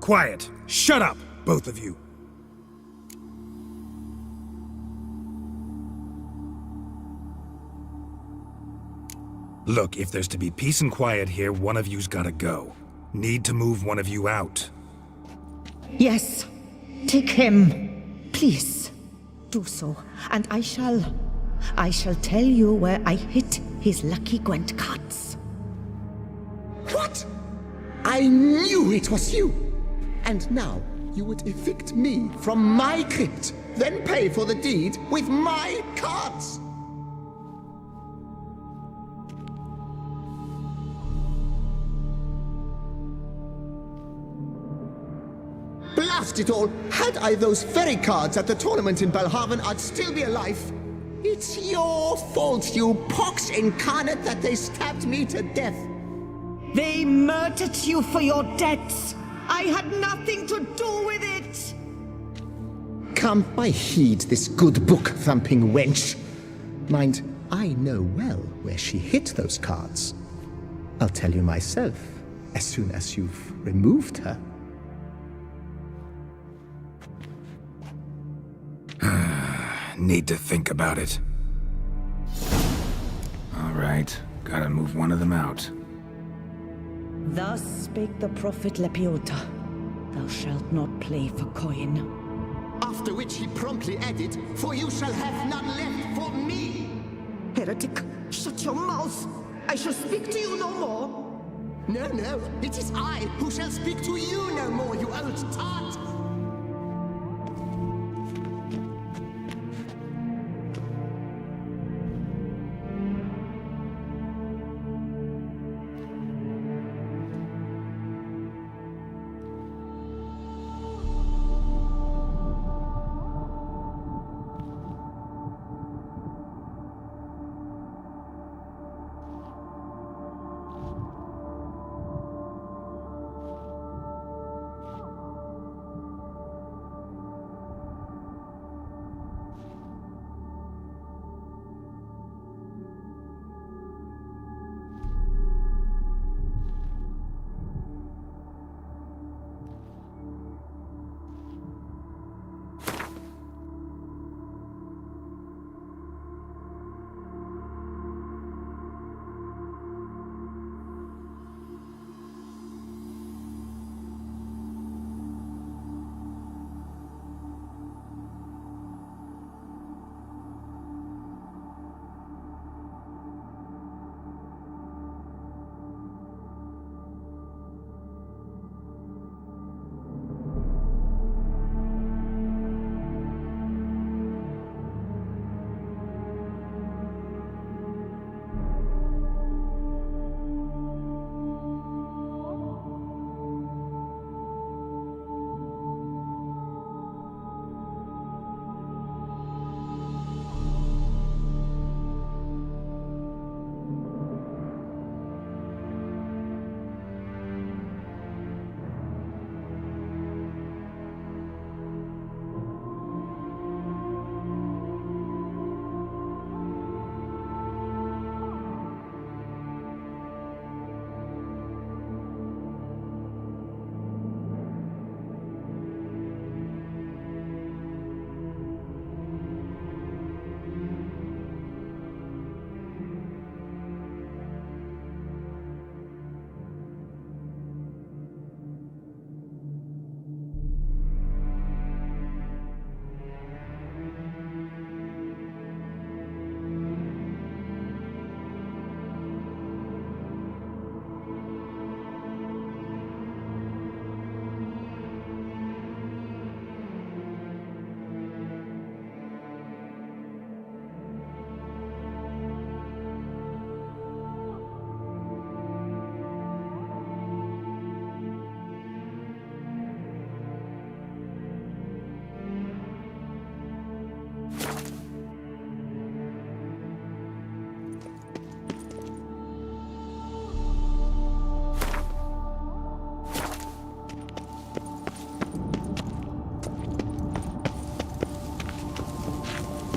Quiet. Shut up, both of you. Look, if there's to be peace and quiet here, one of you's gotta go. Need to move one of you out. Yes. Take him. Please. Do so, and I shall tell you where I hid his lucky Gwent cards. What? I knew it was you! And now you would evict me from my crypt, then pay for the deed with my cards! Blast it all! Had I those very cards at the tournament in Belhaven, I'd still be alive. It's your fault, you pox incarnate, that they stabbed me to death. They murdered you for your debts. I had nothing to do with it. Come, I heed this good book-thumping wench. Mind, I know well where she hid those cards. I'll tell you myself, as soon as you've removed her. Need to think about it. All right, gotta move one of them out. Thus spake the prophet Lepioda. Thou shalt not play for coin. After which he promptly added, "For you shall have none left for me." Heretic, shut your mouth. I shall speak to you no more. No, no, it is I who shall speak to you no more, you old tart.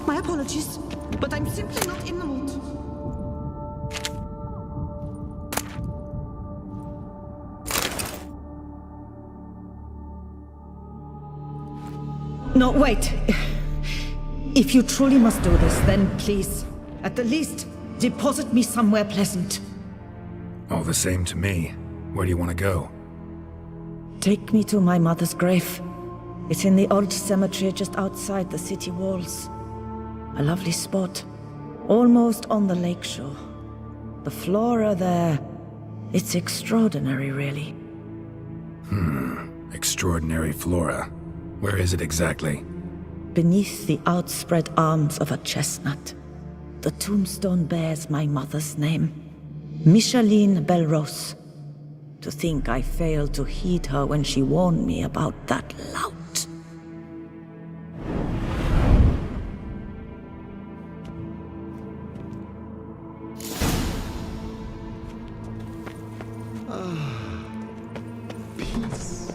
My apologies, but I'm simply not in the mood. No, wait. If you truly must do this, then please, at the least, deposit me somewhere pleasant. All the same to me. Where do you want to go? Take me to my mother's grave. It's in the old cemetery just outside the city walls. A lovely spot, almost on the lakeshore. The flora there, it's extraordinary, really. Extraordinary flora. Where is it exactly? Beneath the outspread arms of a chestnut. The tombstone bears my mother's name, Micheline Belrose. To think I failed to heed her when she warned me about that lout. Peace.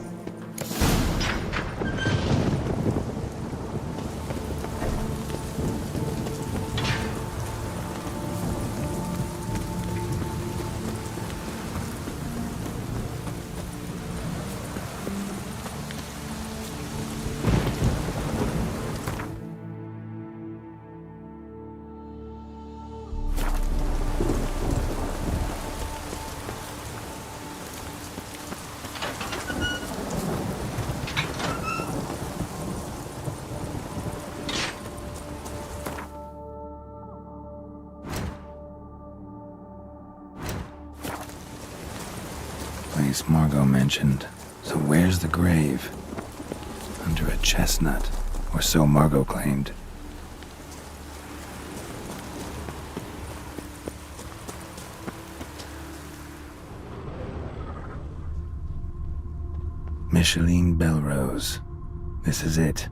Place Margot mentioned. So where's the grave? Under a chestnut, or so Margot claimed. Micheline Belrose. This is it.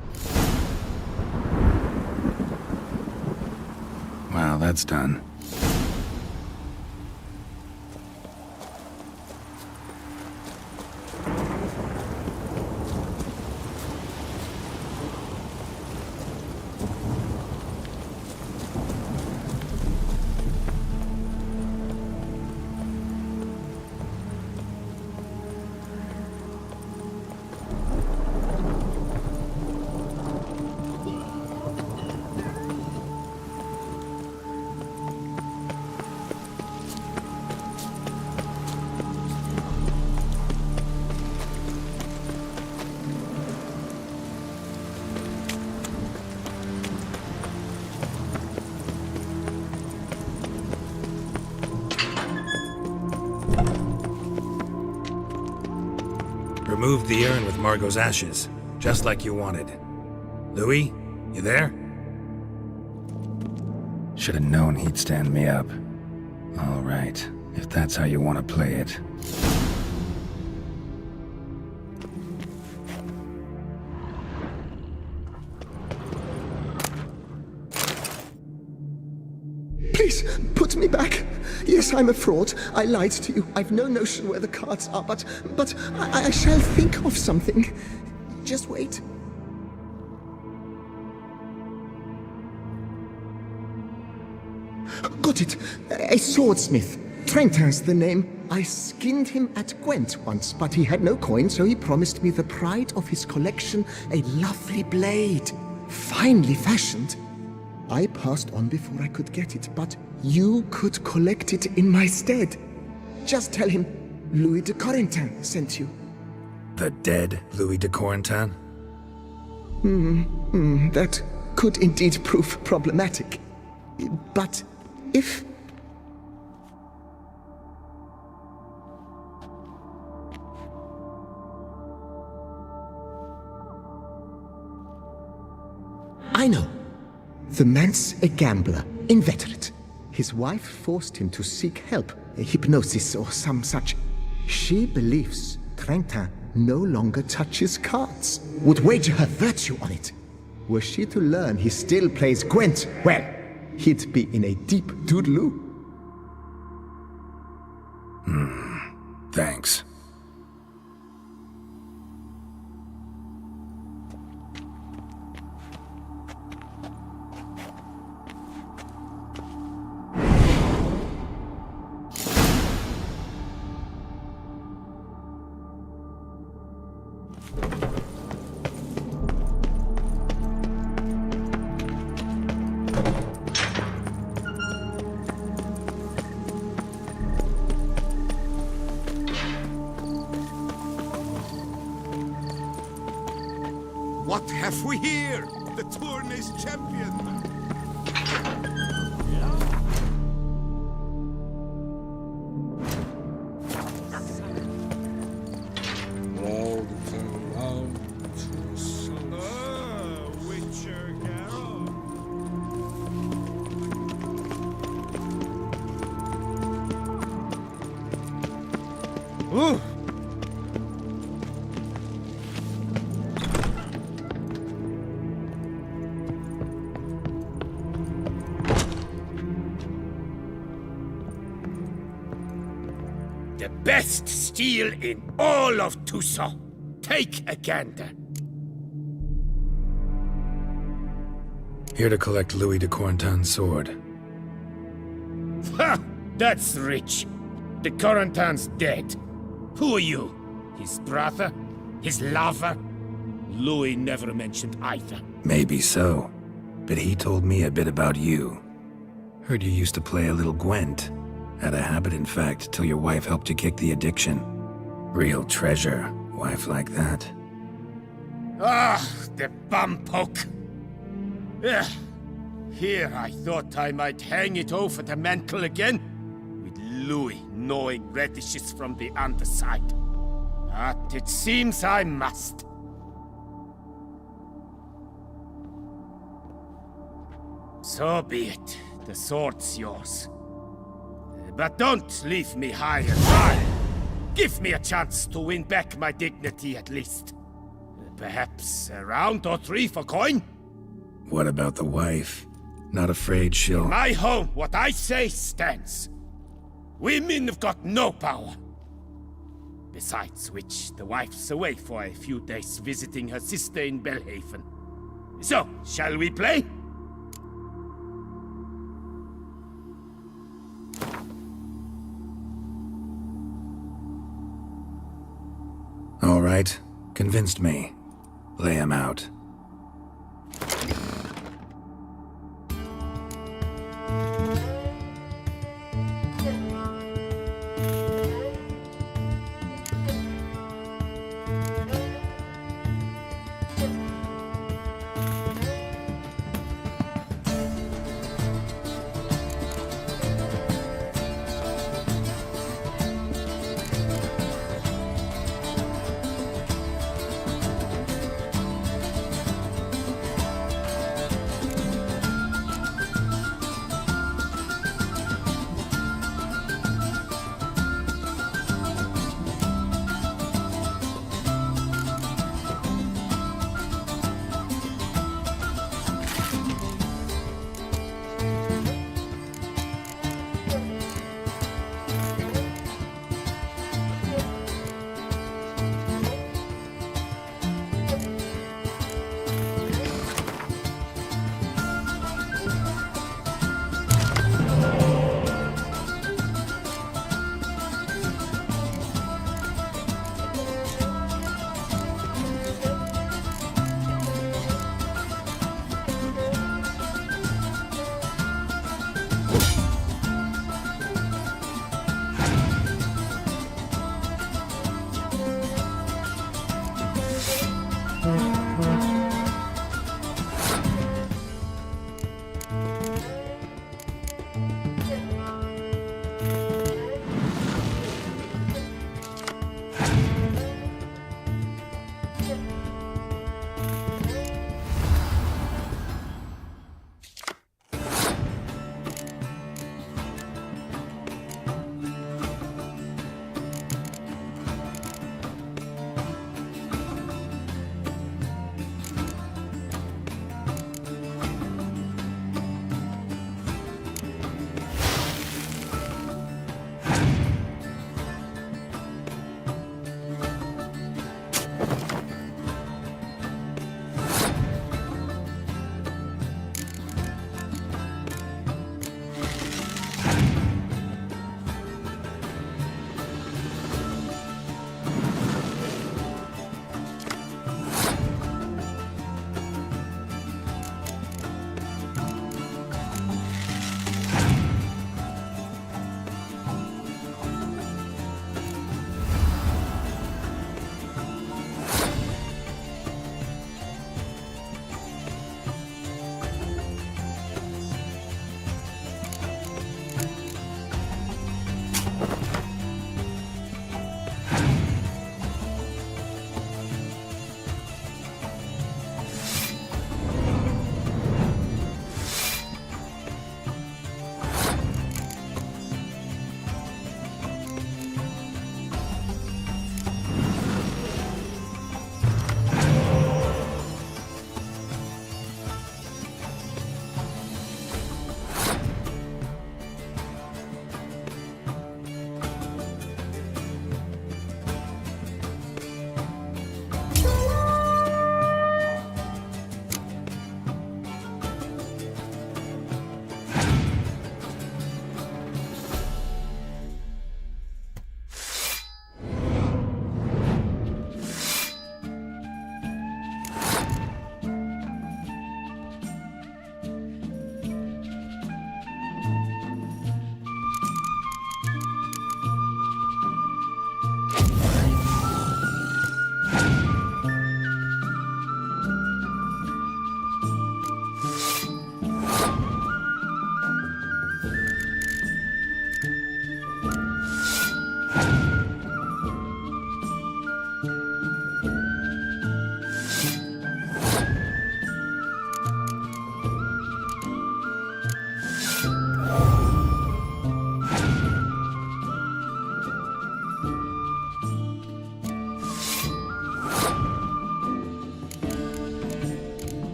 Wow, that's done. Removed the urn with Margot's ashes, just like you wanted. Louis, you there? Should have known he'd stand me up. All right, if that's how you want to play it. Please, put me back. Yes, I'm a fraud. I lied to you. I've no notion where the cards are, but I shall think of something. Just wait. Got it. A swordsmith. Trentin's the name. I skinned him at Gwent once, but he had no coin, so he promised me the pride of his collection, a lovely blade. Finely fashioned. I passed on before I could get it, but you could collect it in my stead. Just tell him Louis de Corentin sent you. The dead Louis de Corentin? That could indeed prove problematic. But if... I know. The man's a gambler, inveterate. His wife forced him to seek help, a hypnosis or some such. She believes Trentin no longer touches cards, would wager her virtue on it. Were she to learn he still plays Gwent, well, he'd be in a deep doodaloo. Thanks. What have we here? The Tournay's champion! Witcher Geralt! Ooh! The best steel in all of Toussaint. Take a gander. Here to collect Louis de Corentin's sword. Ha! That's rich. The Corentin's dead. Who are you? His brother? His lover? Louis never mentioned either. Maybe so, but he told me a bit about you. Heard you used to play a little Gwent. Had a habit, in fact, till your wife helped you kick the addiction. Real treasure, wife like that. Ah, the bumpoke. Ugh. Here I thought I might hang it over the mantle again, with Louis gnawing radishes from the underside. But it seems I must. So be it. The sword's yours. But don't leave me high and dry. Give me a chance to win back my dignity at least. Perhaps a round or three for coin? What about the wife? Not afraid she'll... In my home, what I say stands. Women have got no power. Besides which, the wife's away for a few days visiting her sister in Belhaven. So, shall we play? All right, convinced me. Lay him out.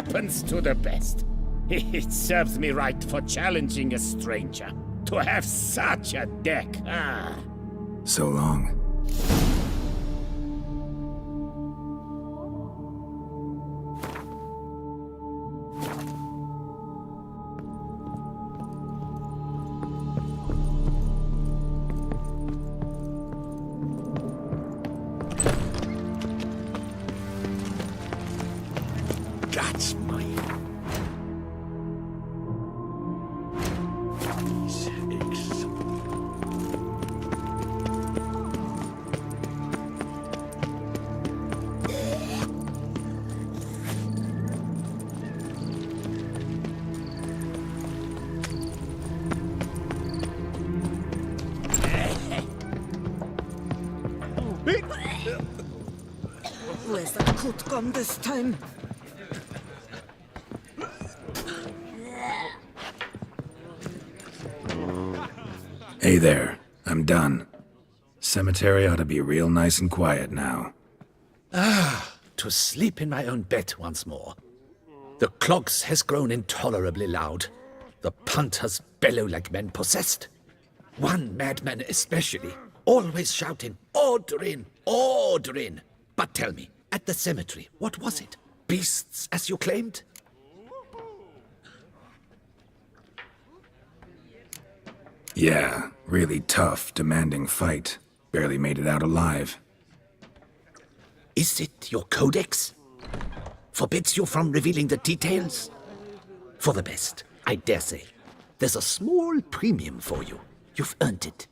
happens to the best. It serves me right for challenging a stranger. To have such a deck, ah. So long. That's my... Where's that coot gone this time? Hey there, I'm done. Cemetery ought to be real nice and quiet now. To sleep in my own bed once more. The clogs has grown intolerably loud. The punters bellow like men possessed. One madman especially, always shouting, "Order in! Order in!" But tell me, at the cemetery, what was it? Beasts, as you claimed? Yeah, really tough, demanding fight. Barely made it out alive. Is it your codex? Forbids you from revealing the details? For the best, I dare say. There's a small premium for you. You've earned it.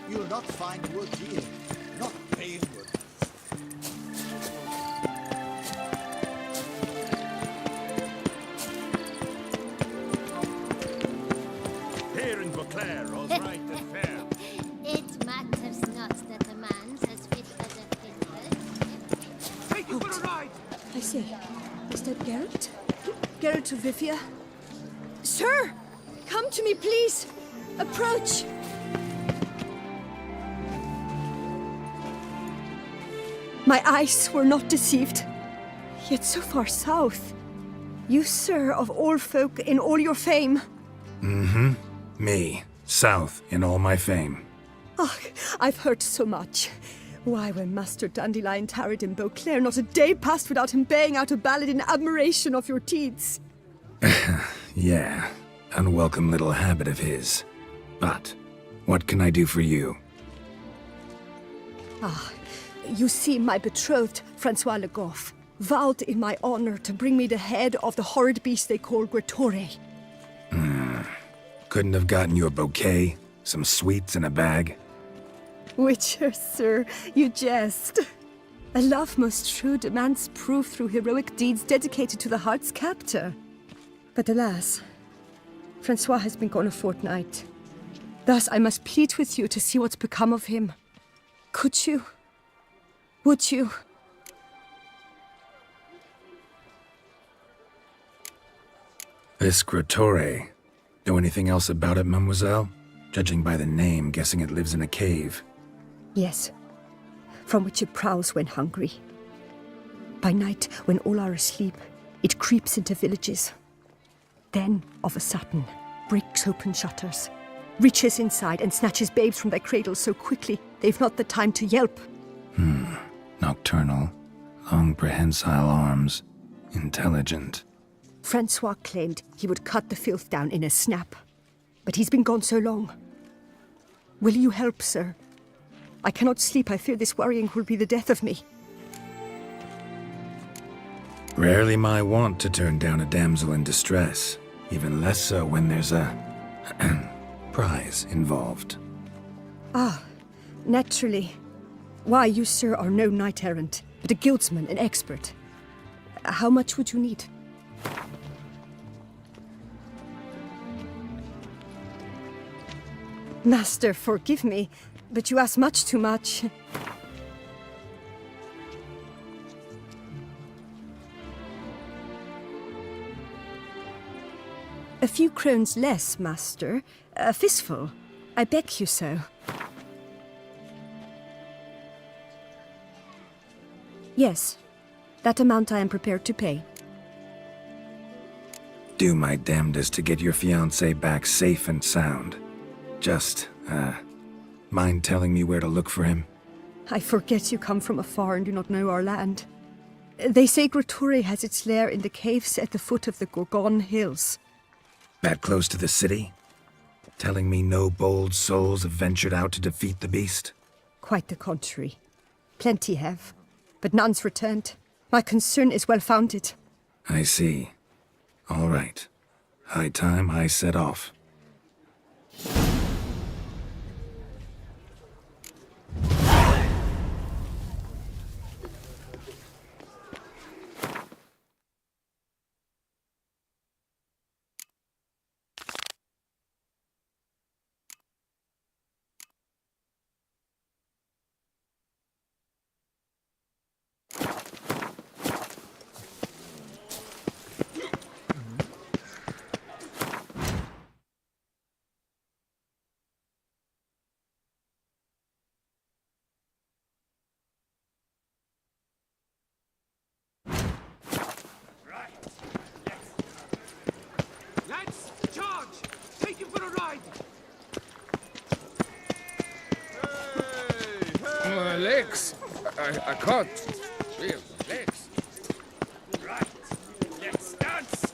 You'll not find wood here. Not pale wood. Here in Beauclair, all's right and fair. It matters not that a man's as fit as a fiddler. Take you for a ride! I say, is that Geralt? Geralt of Rivia? Sir! Come to me, please! Approach! My eyes were not deceived. Yet so far south. You, sir, of all folk in all your fame. Mm-hmm. Me, south in all my fame. Ah, I've heard so much. Why, when Master Dandelion tarried in Beauclair, not a day passed without him baying out a ballad in admiration of your deeds. Yeah, unwelcome little habit of his. But, what can I do for you? Ah, you see, my betrothed, Francois Le Goff, vowed in my honor to bring me the head of the horrid beast they call Gretore. Couldn't have gotten you a bouquet, some sweets in a bag? Witcher, sir, you jest. A love most true demands proof through heroic deeds dedicated to the heart's captor. But alas, Francois has been gone a fortnight. Thus I must plead with you to see what's become of him. Could you? Would you? Viscratore. Know anything else about it, mademoiselle? Judging by the name, guessing it lives in a cave. Yes, from which it prowls when hungry. By night, when all are asleep, it creeps into villages. Then, of a sudden, breaks open shutters, reaches inside and snatches babes from their cradles so quickly they've not the time to yelp. Nocturnal. Long prehensile arms. Intelligent. Francois claimed he would cut the filth down in a snap, but he's been gone so long. Will you help, sir? I cannot sleep. I fear this worrying will be the death of me. Rarely my wont to turn down a damsel in distress. Even less so when there's a prize involved. Ah, naturally. Why, you, sir, are no knight-errant, but a guildsman, an expert. How much would you need? Master, forgive me, but you ask much too much. A few crowns less, master. A fistful. I beg you so. Yes, that amount I am prepared to pay. Do my damnedest to get your fiancé back safe and sound. Just, mind telling me where to look for him? I forget you come from afar and do not know our land. They say Grattore has its lair in the caves at the foot of the Gorgon Hills. That close to the city? Telling me no bold souls have ventured out to defeat the beast? Quite the contrary. Plenty have, but none's returned. My concern is well-founded. I see. All right. High time I set off. Legs. I can't. Real legs. Right. Let's dance.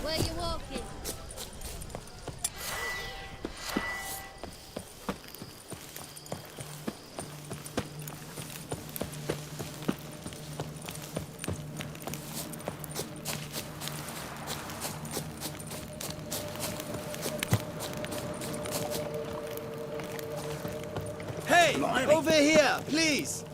Where you walking? Hey! Over here, please!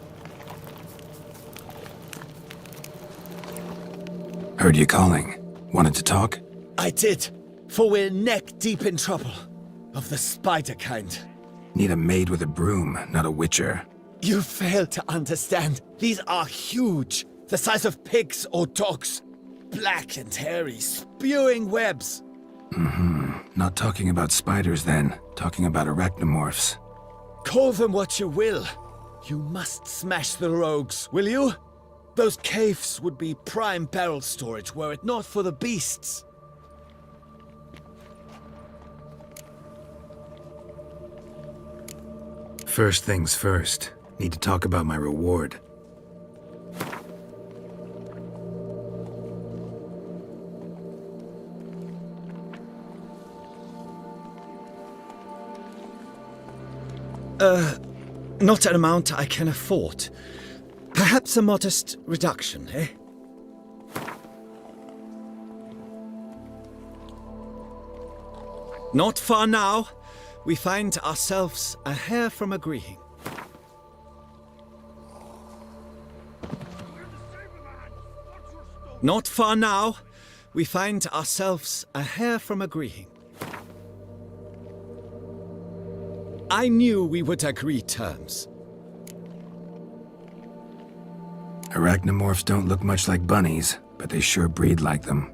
Heard you calling. Wanted to talk? I did, for we're neck-deep in trouble. Of the spider kind. Need a maid with a broom, not a witcher. You fail to understand. These are huge. The size of pigs or dogs. Black and hairy, spewing webs. Not talking about spiders then. Talking about arachnomorphs. Call them what you will. You must smash the rogues, will you? Those caves would be prime barrel storage were it not for the beasts. First things first. Need to talk about my reward. Not an amount I can afford. Perhaps a modest reduction, eh? Not far now, we find ourselves a hair from agreeing. Not far now, we find ourselves a hair from agreeing. I knew we would agree terms. Arachnomorphs don't look much like bunnies, but they sure breed like them.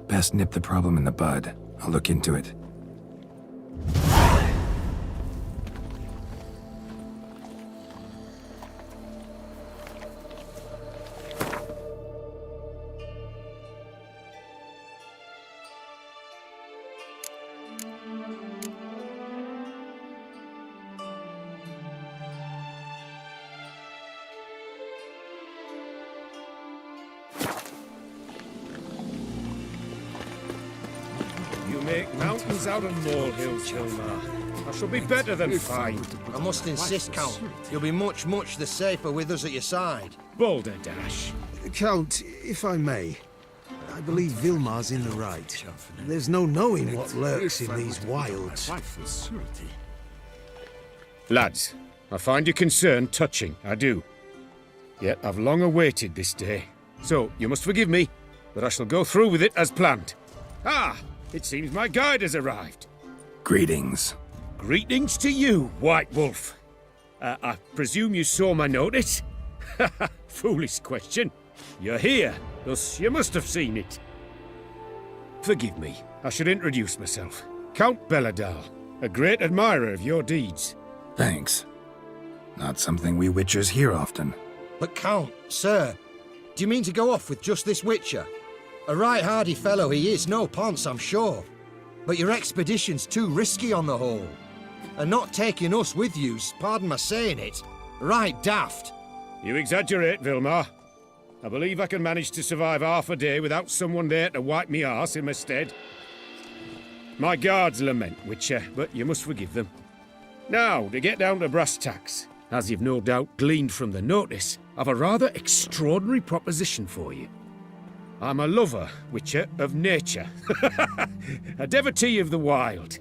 Best nip the problem in the bud. I'll look into it. You make mountains out of molehills, Vilmar. I shall be better than fine. I must insist, Count. You'll be much, much the safer with us at your side. Balderdash. Count, if I may, I believe Vilmar's in the right. There's no knowing what lurks in these wilds. Lads, I find your concern touching, I do. Yet I've long awaited this day. So, you must forgive me, but I shall go through with it as planned. Ah! It seems my guide has arrived. Greetings. Greetings to you, White Wolf. I presume you saw my notice? Foolish question. You're here, thus you must have seen it. Forgive me, I should introduce myself. Count Belladal, a great admirer of your deeds. Thanks. Not something we Witchers hear often. But Count, sir, do you mean to go off with just this Witcher? A right hardy fellow he is, no ponce, I'm sure. But your expedition's too risky on the whole. And not taking us with you's, pardon my saying it, right daft. You exaggerate, Vilmar. I believe I can manage to survive half a day without someone there to wipe me arse in my stead. My guards lament, Witcher, but you must forgive them. Now, to get down to brass tacks, as you've no doubt gleaned from the notice, I've a rather extraordinary proposition for you. I'm a lover, Witcher, of nature. A devotee of the wild.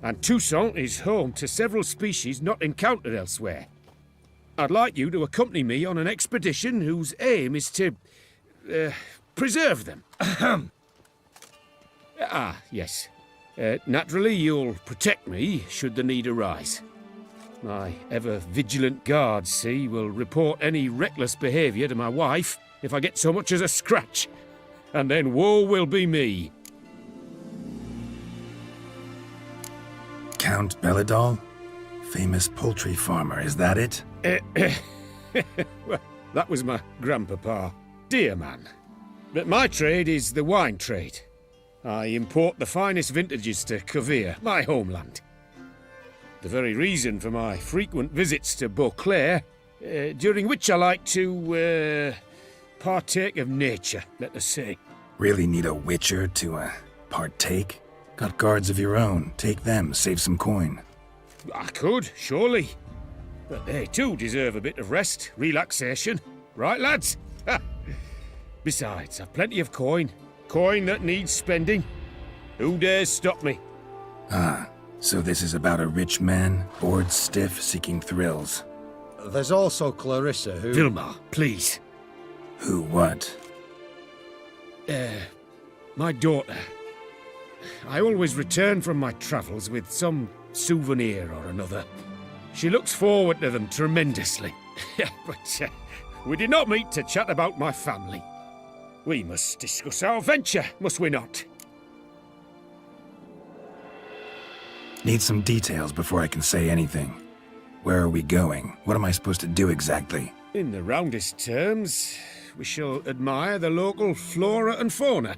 And Toussaint is home to several species not encountered elsewhere. I'd like you to accompany me on an expedition whose aim is to... preserve them. Yes. Naturally, you'll protect me should the need arise. My ever-vigilant guards, see, will report any reckless behaviour to my wife if I get so much as a scratch. And then woe will be me. Count Belladal? Famous poultry farmer, is that it? Well, that was my grandpapa. Dear man. But my trade is the wine trade. I import the finest vintages to Kovir, my homeland. The very reason for my frequent visits to Beauclair, during which I like to, partake of nature, let us say. Really need a Witcher to, partake? Got guards of your own. Take them, save some coin. I could, surely. But they too deserve a bit of rest, relaxation. Right, lads? Besides, I've plenty of coin. Coin that needs spending. Who dares stop me? Ah, so this is about a rich man, bored stiff, seeking thrills. There's also Clarissa, who... Vilmar, please. Who what? My daughter. I always return from my travels with some souvenir or another. She looks forward to them tremendously. But we did not meet to chat about my family. We must discuss our venture, must we not? Need some details before I can say anything. Where are we going? What am I supposed to do exactly? In the roundest terms, we shall admire the local flora and fauna.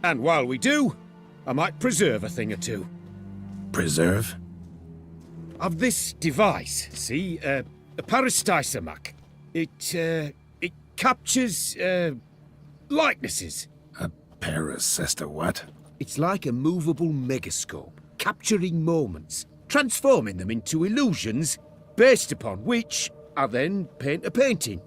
And while we do, I might preserve a thing or two. Preserve? I've this device, see? A Parastysamac. It captures, likenesses. A Parasesta what? It's like a movable megascope, capturing moments, transforming them into illusions, based upon which I then paint a painting.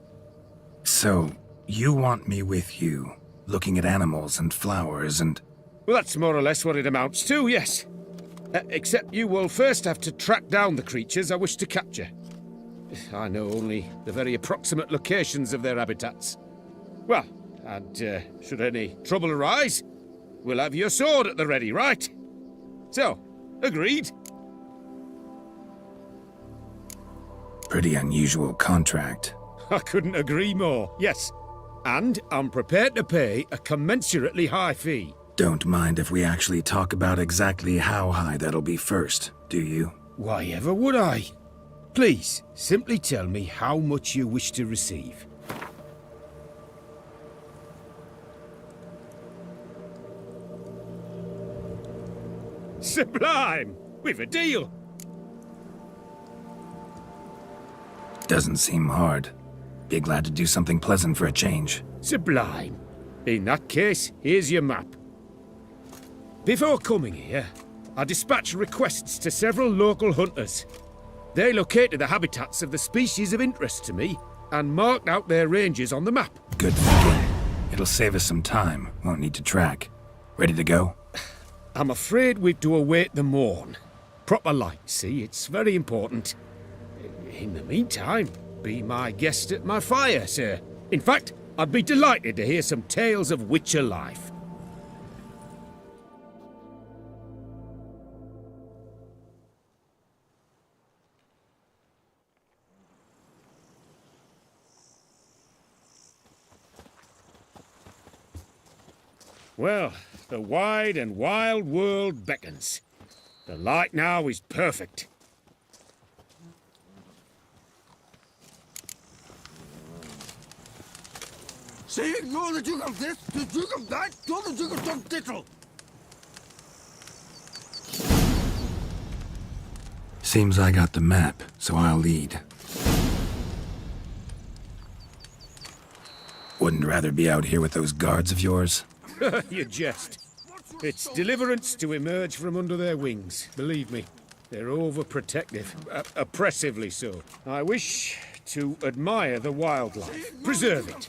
So, you want me with you, looking at animals and flowers and... Well, that's more or less what it amounts to, yes. Except you will first have to track down the creatures I wish to capture. I know only the very approximate locations of their habitats. Well, and should any trouble arise, we'll have your sword at the ready, right? So, agreed? Pretty unusual contract. I couldn't agree more, yes. And I'm prepared to pay a commensurately high fee. Don't mind if we actually talk about exactly how high that'll be first, do you? Why ever would I? Please, simply tell me how much you wish to receive. Sublime! We've a deal! Doesn't seem hard. Be glad to do something pleasant for a change. Sublime. In that case, here's your map. Before coming here, I dispatched requests to several local hunters. They located the habitats of the species of interest to me and marked out their ranges on the map. Good thinking. It'll save us some time. Won't need to track. Ready to go? I'm afraid we've to await the morn. Proper light, see? It's very important. In the meantime, be my guest at my fire, sir. In fact, I'd be delighted to hear some tales of Witcher life. Well, the wide and wild world beckons. The light now is perfect. Say ignore the Duke of this, the Duke of that, to the Duke of some tittle. Seems I got the map, so I'll lead. Wouldn't rather be out here with those guards of yours? You jest. It's deliverance to emerge from under their wings, believe me. They're overprotective, oppressively so. I wish to admire the wildlife, preserve it,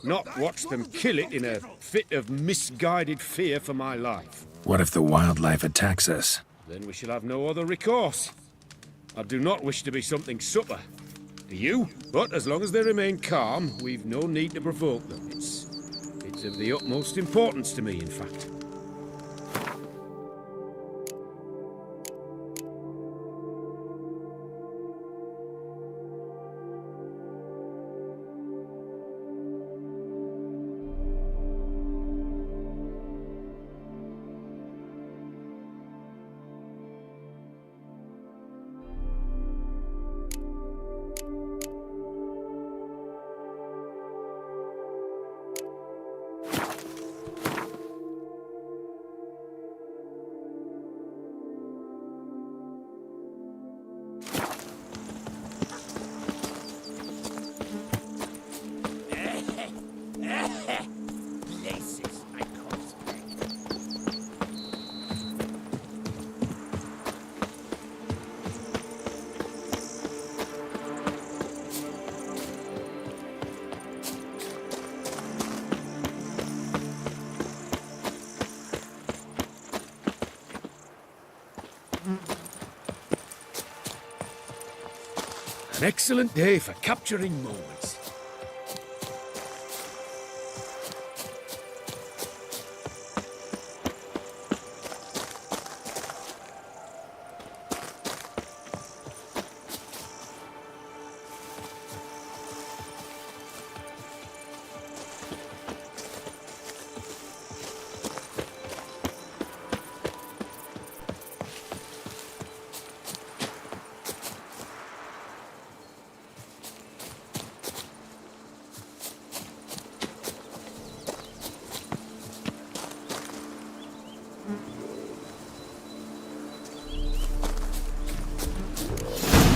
not watch them kill it in a fit of misguided fear for my life. What if the wildlife attacks us? Then we shall have no other recourse. I do not wish to be something supper. Do you? But as long as they remain calm, we've no need to provoke them. It's of the utmost importance to me, in fact. An excellent day for capturing moments.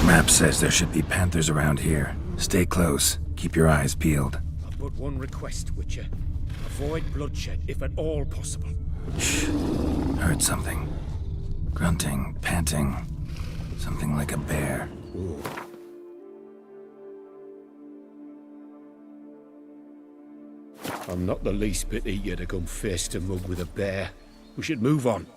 Map says there should be panthers around here. Stay close. Keep your eyes peeled. I've but one request, Witcher. Avoid bloodshed, if at all possible. Shh. Heard something. Grunting, panting. Something like a bear. Ooh. I'm not the least bit eager to come face to mug with a bear. We should move on.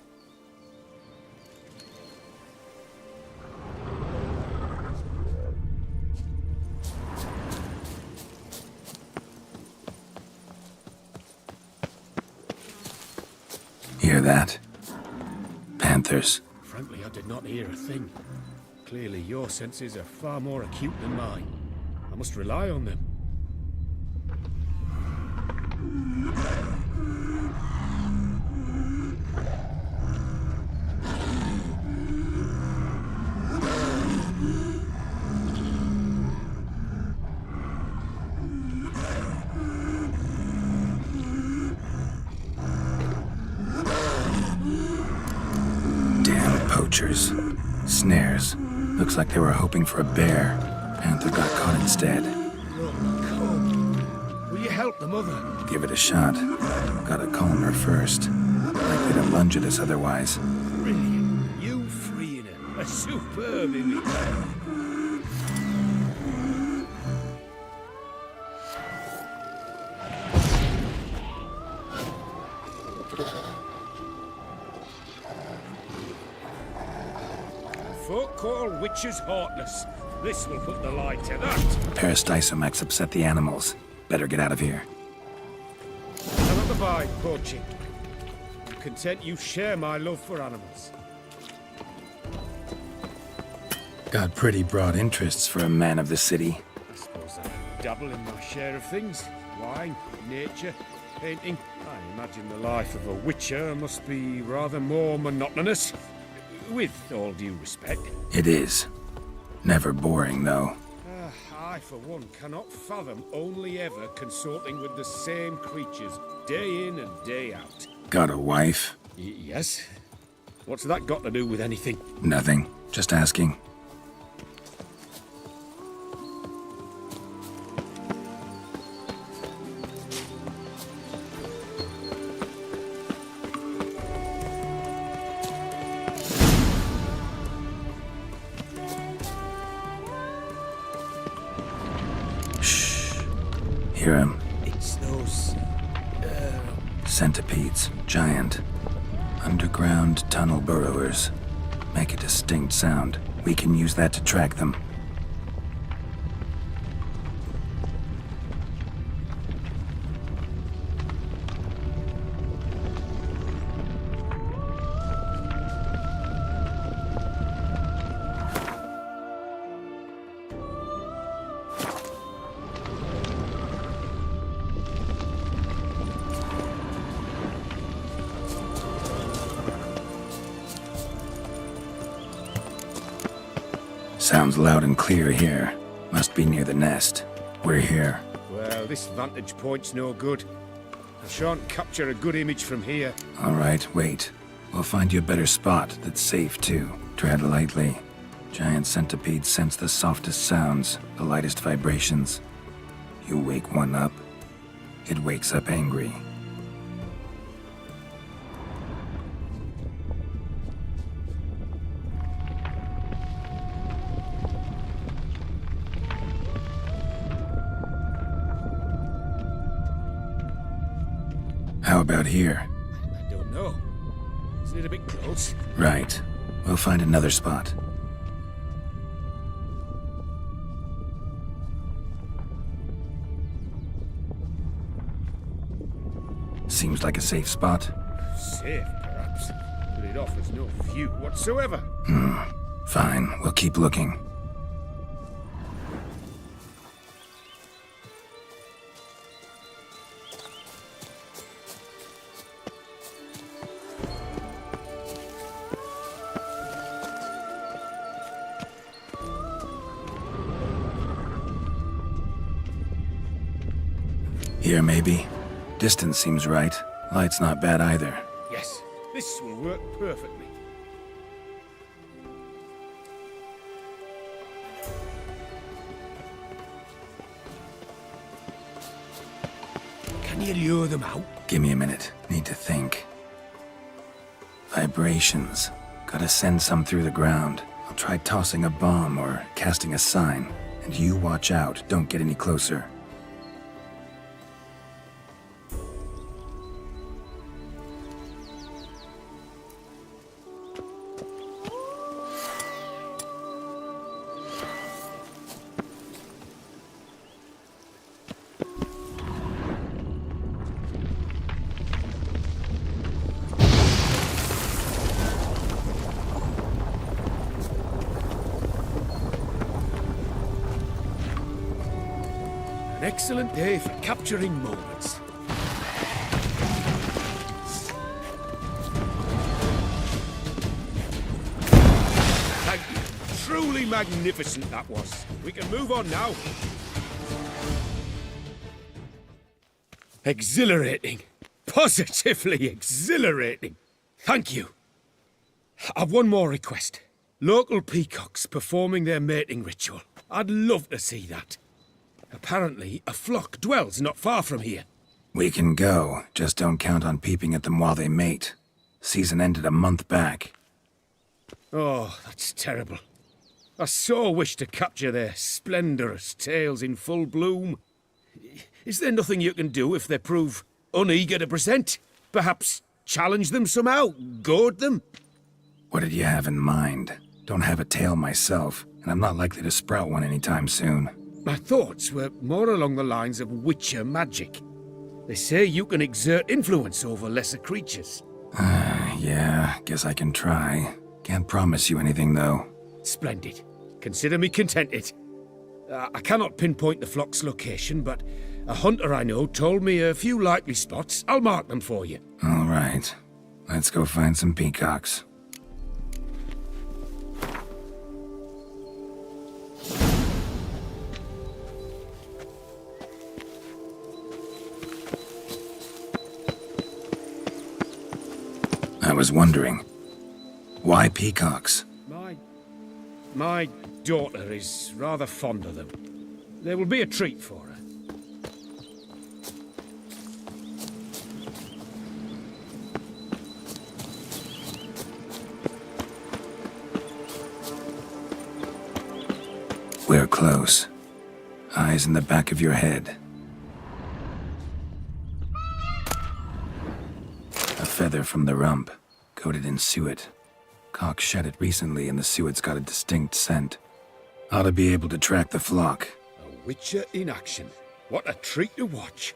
Hear that? Panthers. Frankly, I did not hear a thing. Clearly, your senses are far more acute than mine. I must rely on them. Poachers. Snares. Looks like they were hoping for a bear. Panther got caught instead. Look, come. Will you help the mother? Give it a shot. Gotta calm her first. Likely to lunge at us otherwise. Brilliant. You freeing her. A superb image. Folk call witches heartless. This will put the lie to that. Peristysomax upset the animals. Better get out of here. Cannot abide poaching. I'm content you share my love for animals. Got pretty broad interests for a man of the city. I suppose I dabble in my share of things. Wine, nature, painting. I imagine the life of a witcher must be rather more monotonous. With all due respect. It is. Never boring, though. I, for one, cannot fathom only ever consorting with the same creatures, day in and day out. Got a wife? Yes. What's that got to do with anything? Nothing. Just asking. Hear him? It's those... Centipedes. Giant. Underground tunnel burrowers. Make a distinct sound. We can use that to track them. Sounds loud and clear here. Must be near the nest. We're here. Well, this vantage point's no good. I shan't capture a good image from here. All right, wait. We'll find you a better spot that's safe, too. Tread lightly. Giant centipedes sense the softest sounds, the lightest vibrations. You wake one up, it wakes up angry. How about here? I don't know. Isn't it a bit close? Right. We'll find another spot. Seems like a safe spot. Safe, perhaps. But it offers no view whatsoever. Fine. We'll keep looking. Here, maybe. Distance seems right. Light's not bad either. Yes, this will work perfectly. Can you lure them out? Give me a minute. Need to think. Vibrations. Gotta send some through the ground. I'll try tossing a bomb or casting a sign. And you watch out. Don't get any closer. An excellent day for capturing moments. Thank you. Truly magnificent that was. We can move on now. Exhilarating. Positively exhilarating. Thank you. I've one more request. Local peacocks performing their mating ritual. I'd love to see that. Apparently, a flock dwells not far from here. We can go. Just don't count on peeping at them while they mate. Season ended a month back. Oh, that's terrible. I so wish to capture their splendorous tails in full bloom. Is there nothing you can do if they prove uneager to present? Perhaps challenge them somehow? Goad them? What did you have in mind? Don't have a tail myself, and I'm not likely to sprout one anytime soon. My thoughts were more along the lines of witcher magic. They say you can exert influence over lesser creatures. Yeah, guess I can try. Can't promise you anything, though. Splendid. Consider me contented. I cannot pinpoint the flock's location, but a hunter I know told me a few likely spots. I'll mark them for you. All right. Let's go find some peacocks. I was wondering, why peacocks? My daughter is rather fond of them. They will be a treat for her. We're close. Eyes in the back of your head. A feather from the rump, coated in suet. Cock shed it recently and the suet's got a distinct scent. Ought to be able to track the flock. A witcher in action. What a treat to watch.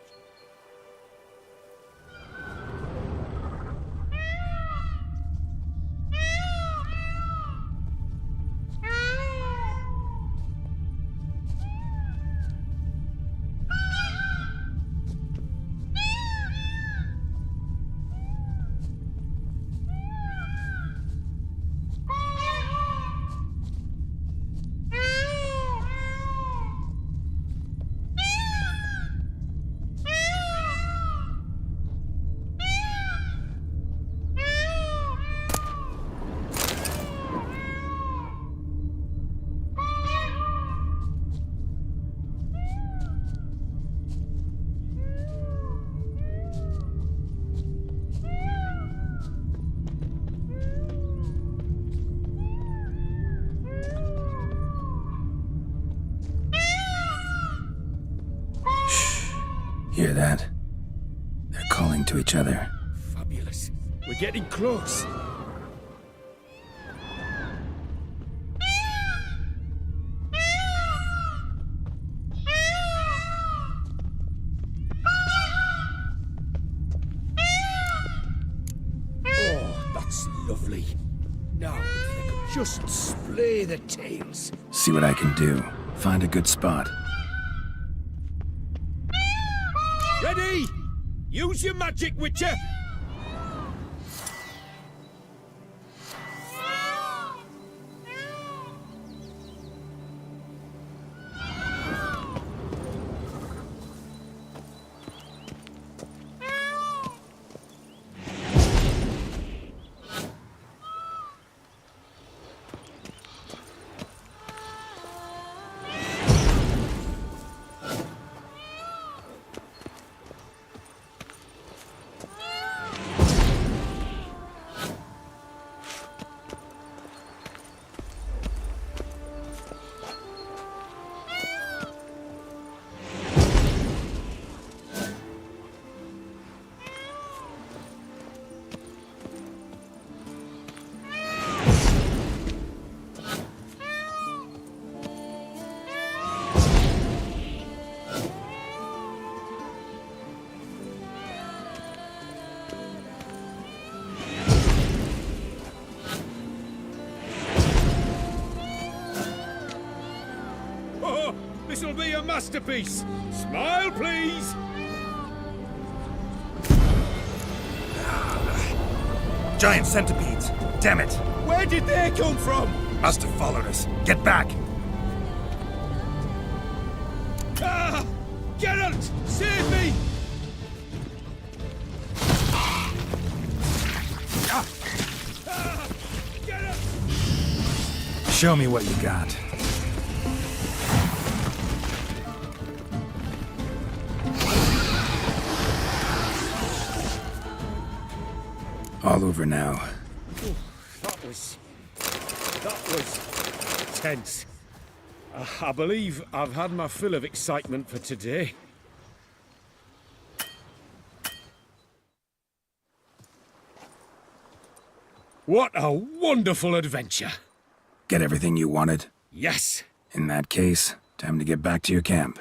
Hear that? They're calling to each other. Fabulous. We're getting close. Oh, that's lovely. Now, if they could just splay the tails. See what I can do. Find a good spot. Ready? Use your magic, Witcher! This'll be a masterpiece! Smile, please! Giant centipedes! Damn it! Where did they come from? Must have followed us. Get back! Ah! Geralt! Save me! Show me what you got. All over now. That was tense. I believe I've had my fill of excitement for today. What a wonderful adventure! Get everything you wanted? Yes. In that case, time to get back to your camp.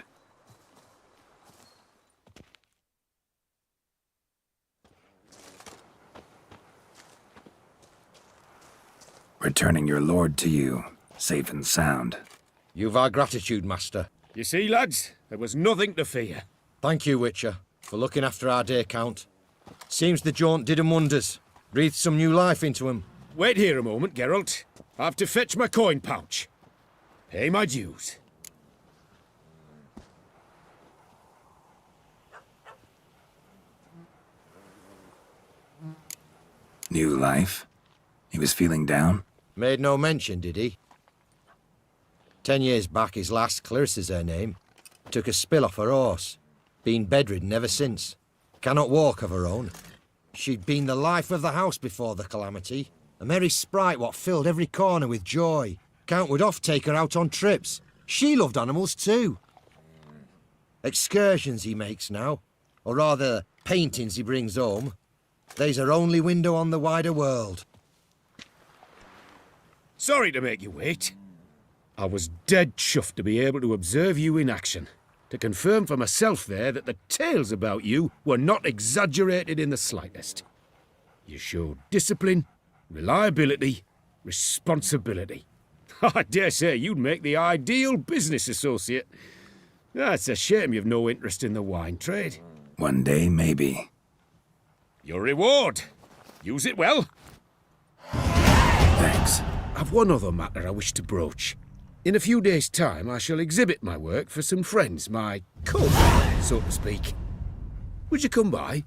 Returning your lord to you, safe and sound. You've our gratitude, Master. You see, lads, there was nothing to fear. Thank you, Witcher, for looking after our day count. Seems the jaunt did 'em wonders. Breathed some new life into 'em. Wait here a moment, Geralt. I have to fetch my coin pouch. Pay my dues. New life? He was feeling down? Made no mention, did he? 10 years back, his lass, Clarissa's her name, took a spill off her horse. Been bedridden ever since. Cannot walk of her own. She'd been the life of the house before the calamity. A merry sprite what filled every corner with joy. Count would oft take her out on trips. She loved animals too. Excursions he makes now, or rather, paintings he brings home. They's her only window on the wider world. Sorry to make you wait. I was dead chuffed to be able to observe you in action. To confirm for myself there that the tales about you were not exaggerated in the slightest. You showed discipline, reliability, responsibility. I dare say you'd make the ideal business associate. It's a shame you've no interest in the wine trade. One day, maybe. Your reward. Use it well. Thanks. I've one other matter I wish to broach. In a few days' time, I shall exhibit my work for some friends, my co-workers, so to speak. Would you come by?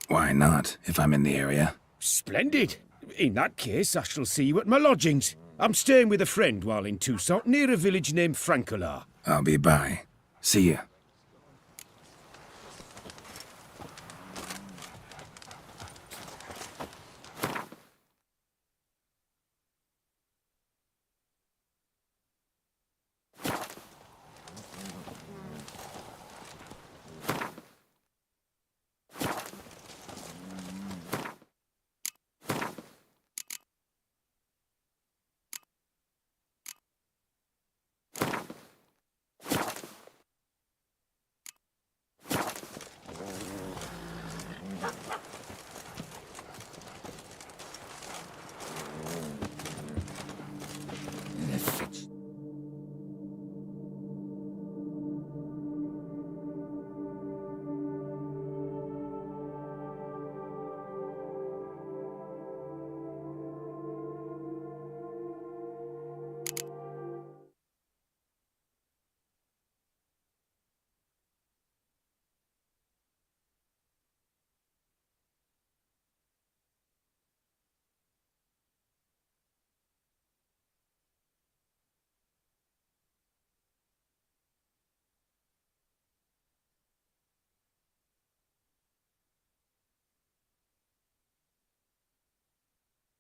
Why not, if I'm in the area? Splendid. In that case, I shall see you at my lodgings. I'm staying with a friend while in Toussaint, near a village named Francolar. I'll be by. See ya.